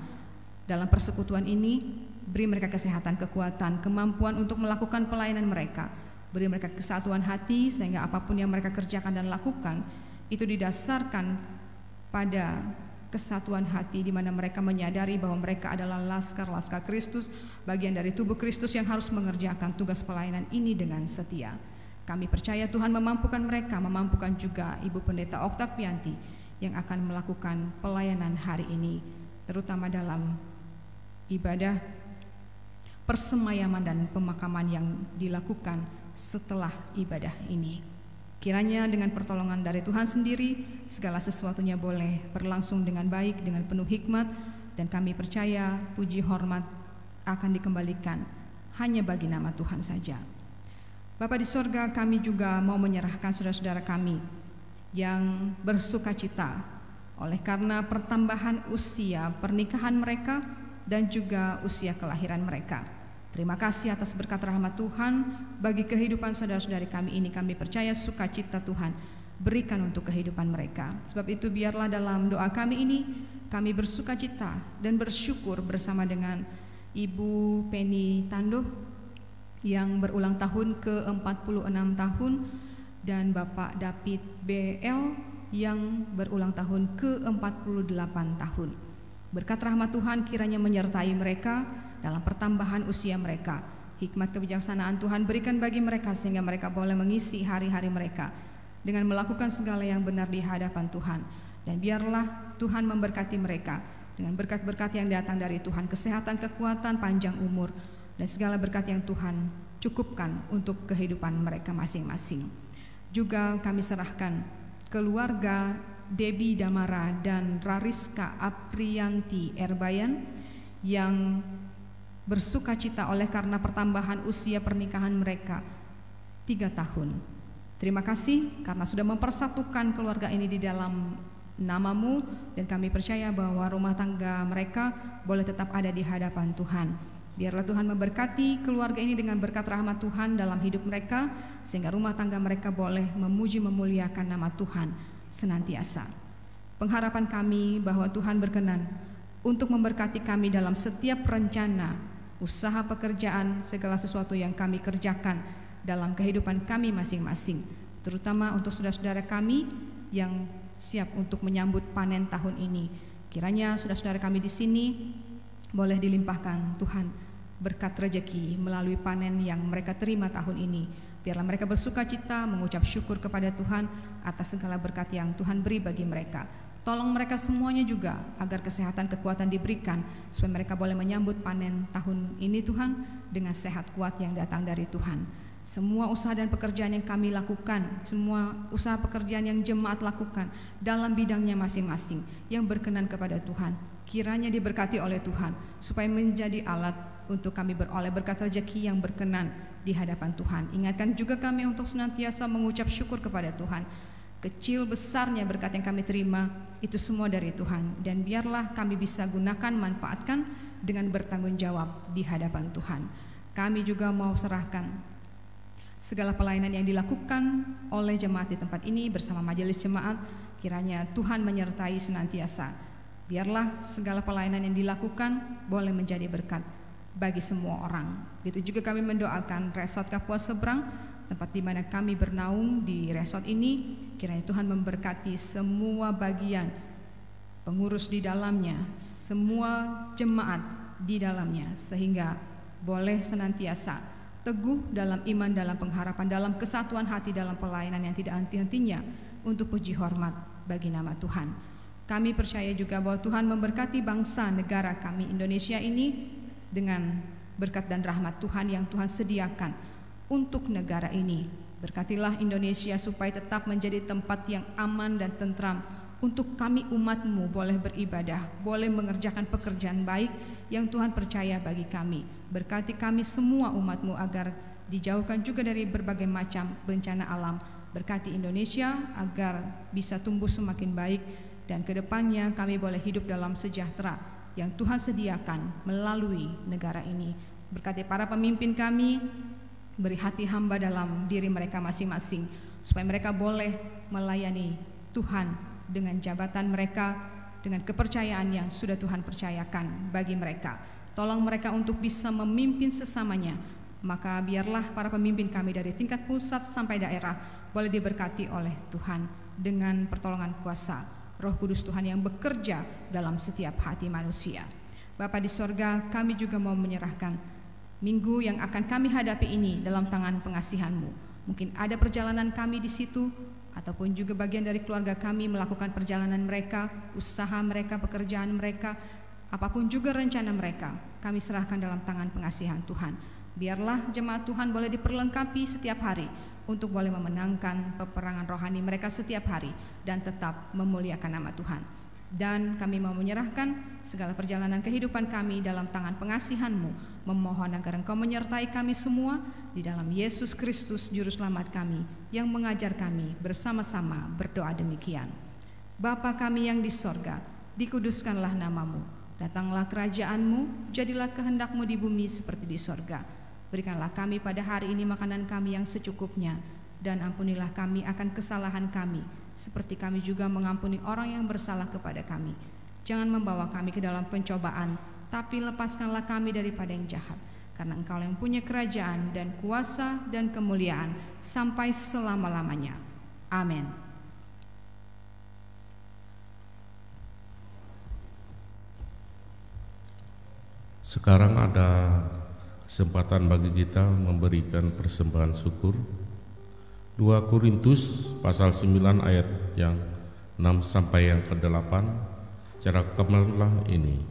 dalam persekutuan ini. Beri mereka kesehatan, kekuatan, kemampuan untuk melakukan pelayanan mereka. Beri mereka kesatuan hati sehingga apapun yang mereka kerjakan dan lakukan itu didasarkan pada kesatuan hati, di mana mereka menyadari bahwa mereka adalah laskar-laskar Kristus, bagian dari tubuh Kristus yang harus mengerjakan tugas pelayanan ini dengan setia. Kami percaya Tuhan memampukan mereka, memampukan juga Ibu Pendeta Oktavianti yang akan melakukan pelayanan hari ini, terutama dalam ibadah persemayaman dan pemakaman yang dilakukan setelah ibadah ini. Kiranya dengan pertolongan dari Tuhan sendiri, segala sesuatunya boleh berlangsung dengan baik, dengan penuh hikmat, dan kami percaya puji hormat akan dikembalikan hanya bagi nama Tuhan saja. Bapa di sorga, kami juga mau menyerahkan saudara-saudara kami yang bersukacita oleh karena pertambahan usia pernikahan mereka dan juga usia kelahiran mereka. Terima kasih atas berkat rahmat Tuhan bagi kehidupan saudara-saudari kami ini. Kami percaya sukacita Tuhan berikan untuk kehidupan mereka. Sebab itu biarlah dalam doa kami ini kami bersukacita dan bersyukur bersama dengan Ibu Penny Tandoh yang berulang tahun ke-46 tahun dan Bapak David BL yang berulang tahun ke-48 tahun. Berkat rahmat Tuhan kiranya menyertai mereka dalam pertambahan usia mereka. Hikmat kebijaksanaan Tuhan berikan bagi mereka sehingga mereka boleh mengisi hari-hari mereka dengan melakukan segala yang benar di hadapan Tuhan. Dan biarlah Tuhan memberkati mereka dengan berkat-berkat yang datang dari Tuhan, kesehatan, kekuatan, panjang umur, dan segala berkat yang Tuhan cukupkan untuk kehidupan mereka masing-masing. Juga kami serahkan keluarga Debbie Damara dan Rariska Aprianti Erbayan yang bersukacita oleh karena pertambahan usia pernikahan mereka 3 tahun. Terima kasih karena sudah mempersatukan keluarga ini di dalam nama-Mu, dan kami percaya bahwa rumah tangga mereka boleh tetap ada di hadapan Tuhan. Biarlah Tuhan memberkati keluarga ini dengan berkat rahmat Tuhan dalam hidup mereka, sehingga rumah tangga mereka boleh memuji memuliakan nama Tuhan senantiasa. Pengharapan kami bahwa Tuhan berkenan untuk memberkati kami dalam setiap rencana, usaha, pekerjaan, segala sesuatu yang kami kerjakan dalam kehidupan kami masing-masing, terutama untuk saudara-saudara kami yang siap untuk menyambut panen tahun ini. Kiranya saudara-saudara kami di sini boleh dilimpahkan Tuhan berkat rejeki melalui panen yang mereka terima tahun ini. Biarlah mereka bersukacita mengucap syukur kepada Tuhan atas segala berkat yang Tuhan beri bagi mereka. Tolong mereka semuanya juga agar kesehatan, kekuatan diberikan supaya mereka boleh menyambut panen tahun ini Tuhan dengan sehat kuat yang datang dari Tuhan. Semua usaha dan pekerjaan yang kami lakukan, semua usaha pekerjaan yang jemaat lakukan dalam bidangnya masing-masing yang berkenan kepada Tuhan, kiranya diberkati oleh Tuhan supaya menjadi alat untuk kami beroleh berkat rezeki yang berkenan di hadapan Tuhan. Ingatkan juga kami untuk senantiasa mengucap syukur kepada Tuhan. Kecil besarnya berkat yang kami terima itu semua dari Tuhan, dan biarlah kami bisa gunakan, manfaatkan dengan bertanggung jawab di hadapan Tuhan. Kami juga mau serahkan segala pelayanan yang dilakukan oleh jemaat di tempat ini bersama majelis jemaat, kiranya Tuhan menyertai senantiasa. Biarlah segala pelayanan yang dilakukan boleh menjadi berkat bagi semua orang. Begitu juga kami mendoakan Resort Kapuas Seberang, tempat di mana kami bernaung di resort ini. Kiranya Tuhan memberkati semua bagian pengurus di dalamnya, semua jemaat di dalamnya, sehingga boleh senantiasa teguh dalam iman, dalam pengharapan, dalam kesatuan hati, dalam pelayanan yang tidak henti-hentinya untuk puji hormat bagi nama Tuhan. Kami percaya juga bahwa Tuhan memberkati bangsa negara kami Indonesia ini dengan berkat dan rahmat Tuhan yang Tuhan sediakan untuk negara ini. Berkatilah Indonesia supaya tetap menjadi tempat yang aman dan tentram untuk kami umat-Mu boleh beribadah, boleh mengerjakan pekerjaan baik yang Tuhan percaya bagi kami. Berkati kami semua umat-Mu agar dijauhkan juga dari berbagai macam bencana alam. Berkati Indonesia agar bisa tumbuh semakin baik dan kedepannya kami boleh hidup dalam sejahtera yang Tuhan sediakan melalui negara ini. Berkati para pemimpin kami, beri hati hamba dalam diri mereka masing-masing supaya mereka boleh melayani Tuhan dengan jabatan mereka, dengan kepercayaan yang sudah Tuhan percayakan bagi mereka. Tolong mereka untuk bisa memimpin sesamanya. Maka biarlah para pemimpin kami dari tingkat pusat sampai daerah boleh diberkati oleh Tuhan dengan pertolongan kuasa Roh Kudus Tuhan yang bekerja dalam setiap hati manusia. Bapa di sorga, kami juga mau menyerahkan minggu yang akan kami hadapi ini dalam tangan pengasihan-Mu. Mungkin ada perjalanan kami di situ, ataupun juga bagian dari keluarga kami melakukan perjalanan mereka, usaha mereka, pekerjaan mereka, apapun juga rencana mereka, kami serahkan dalam tangan pengasihan Tuhan. Biarlah jemaat Tuhan boleh diperlengkapi setiap hari untuk boleh memenangkan peperangan rohani mereka setiap hari dan tetap memuliakan nama Tuhan. Dan kami mau menyerahkan segala perjalanan kehidupan kami dalam tangan pengasihan-Mu, memohon agar Engkau menyertai kami semua di dalam Yesus Kristus Juru Selamat kami yang mengajar kami bersama-sama berdoa demikian. Bapa kami yang di sorga, dikuduskanlah nama-Mu, datanglah kerajaan-Mu, jadilah kehendak-Mu di bumi seperti di sorga. Berikanlah kami pada hari ini makanan kami yang secukupnya, dan ampunilah kami akan kesalahan kami, seperti kami juga mengampuni orang yang bersalah kepada kami. Jangan membawa kami ke dalam pencobaan, tapi lepaskanlah kami daripada yang jahat. Karena Engkau yang punya kerajaan dan kuasa dan kemuliaan sampai selama-lamanya. Amin. Sekarang ada kesempatan bagi kita memberikan persembahan syukur. 2 Korintus pasal 9 ayat yang 6 sampai yang ke-8. Cara kemalah ini,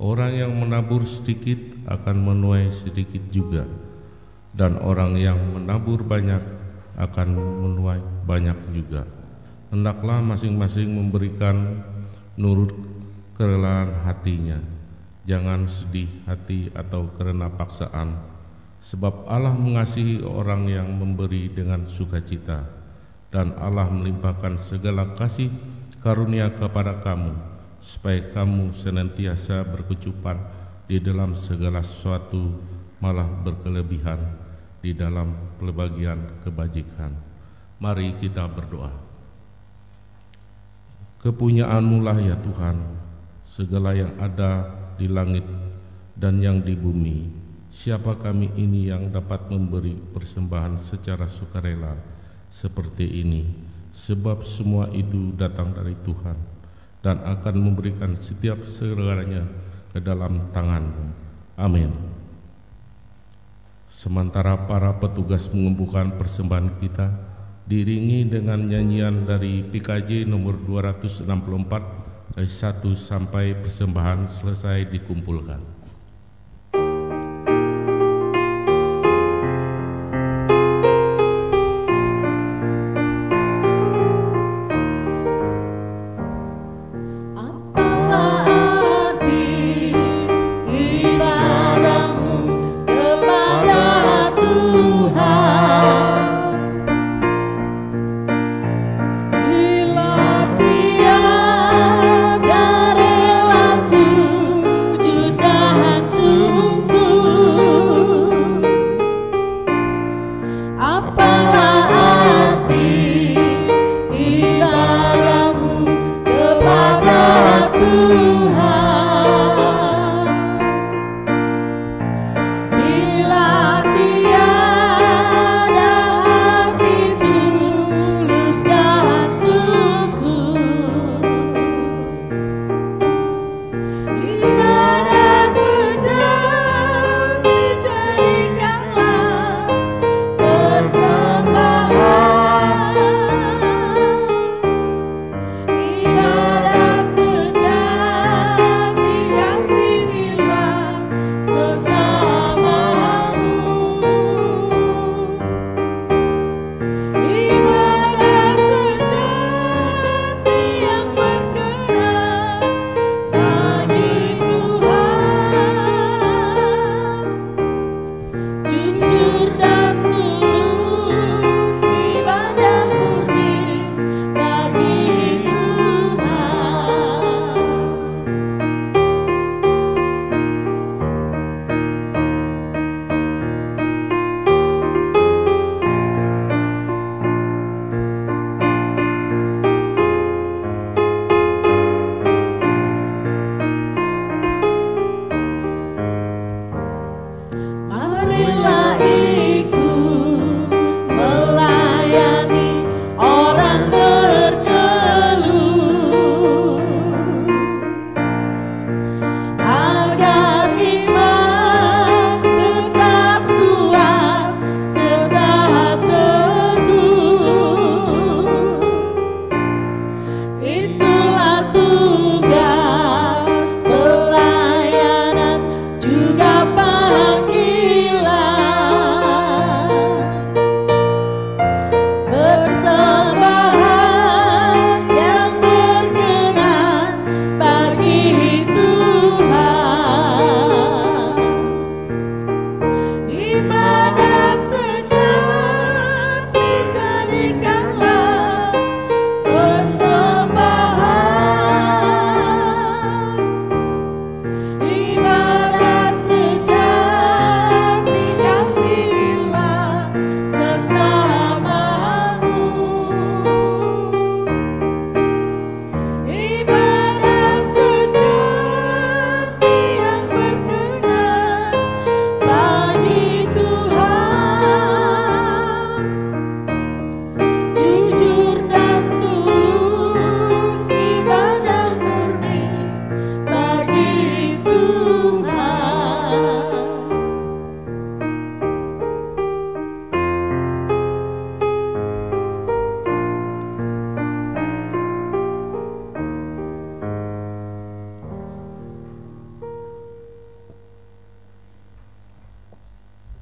orang yang menabur sedikit akan menuai sedikit juga, dan orang yang menabur banyak akan menuai banyak juga. Hendaklah masing-masing memberikan menurut kerelaan hatinya, jangan sedih hati atau karena paksaan, sebab Allah mengasihi orang yang memberi dengan sukacita, dan Allah melimpahkan segala kasih karunia kepada kamu, supaya kamu senantiasa berkecupan di dalam segala sesuatu, malah berkelebihan di dalam pelbagian kebajikan. Mari kita berdoa. Kepunyaan-Mu lah ya Tuhan, segala yang ada di langit dan yang di bumi. Siapa kami ini yang dapat memberi persembahan secara sukarela seperti ini? Sebab semua itu datang dari Tuhan dan akan memberikan setiap segalanya ke dalam tangan-Mu. Amin. Sementara para petugas mengumpulkan persembahan kita, diiringi dengan nyanyian dari PKJ nomor 264 dari 1 sampai persembahan selesai dikumpulkan. Bila tiada rela sujud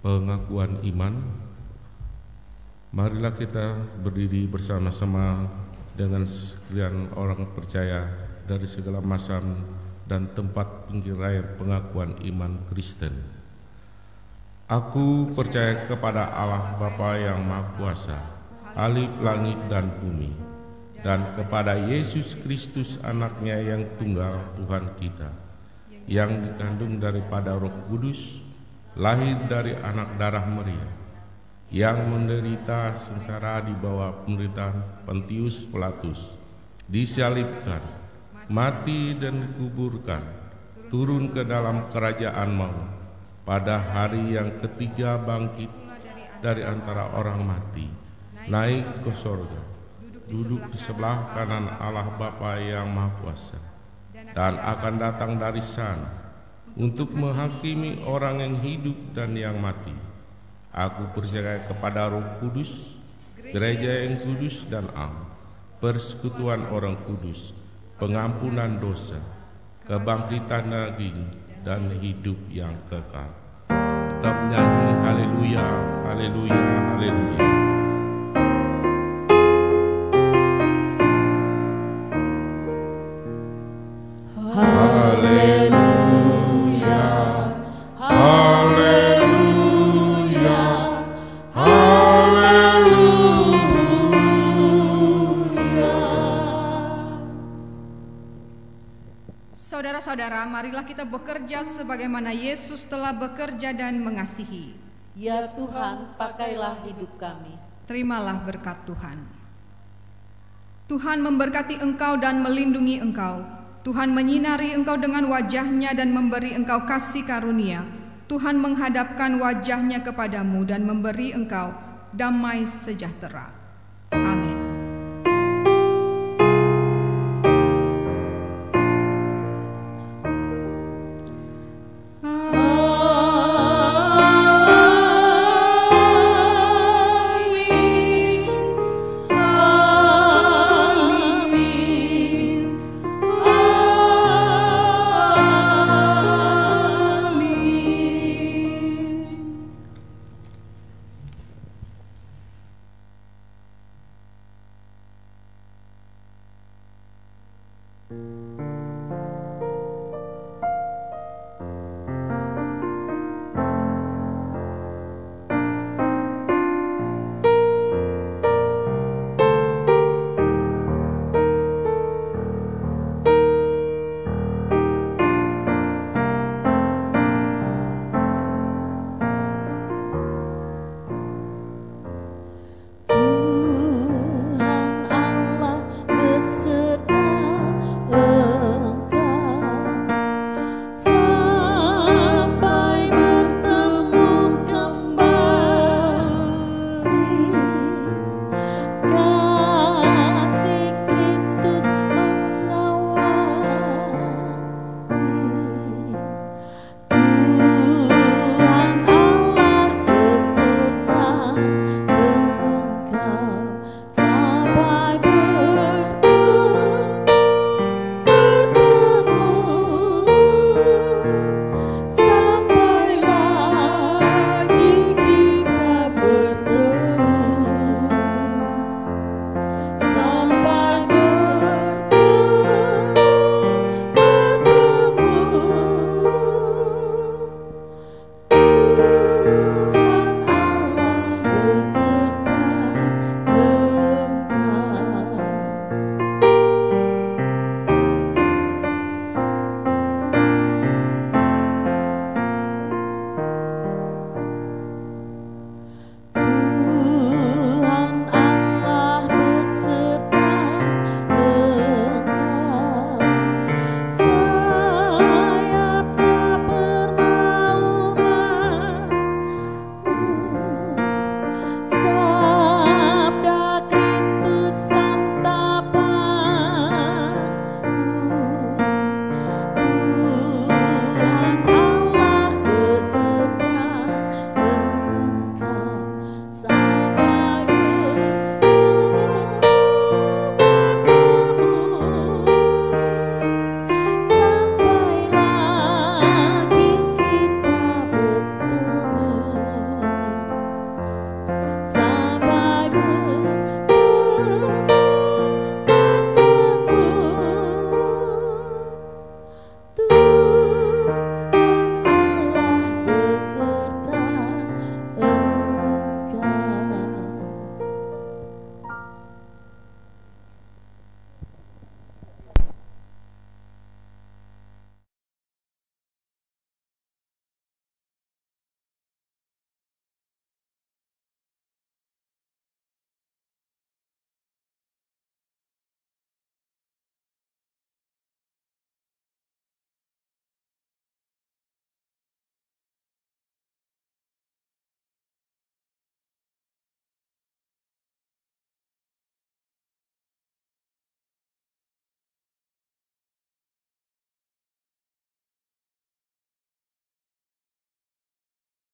pengakuan iman. Marilah kita berdiri bersama-sama dengan sekalian orang percaya dari segala macam dan tempat penggiraian pengakuan iman Kristen. Aku percaya kepada Allah Bapa yang Maha Kuasa, Alif langit dan bumi, dan kepada Yesus Kristus anaknya yang tunggal Tuhan kita, yang dikandung daripada Roh Kudus, lahir dari anak darah Maria, yang menderita sengsara di bawah pemerintahan Pontius Pilatus, disalibkan, mati dan dikuburkan, turun ke dalam kerajaan maut, pada hari yang ketiga bangkit dari antara orang mati, naik ke sorga, duduk di sebelah kanan Allah Bapa yang Maha Kuasa, dan akan datang dari sana untuk menghakimi orang yang hidup dan yang mati. Aku percaya kepada Roh Kudus, gereja yang kudus dan am, persekutuan orang kudus, pengampunan dosa, kebangkitan daging, dan hidup yang kekal. Kita menyanyi haleluya, haleluya, haleluya. Saudara-saudara, marilah kita bekerja sebagaimana Yesus telah bekerja dan mengasihi. Ya Tuhan, pakailah hidup kami. Terimalah berkat Tuhan. Tuhan memberkati engkau dan melindungi engkau. Tuhan menyinari engkau dengan wajah-Nya dan memberi engkau kasih karunia. Tuhan menghadapkan wajah-Nya kepadamu dan memberi engkau damai sejahtera.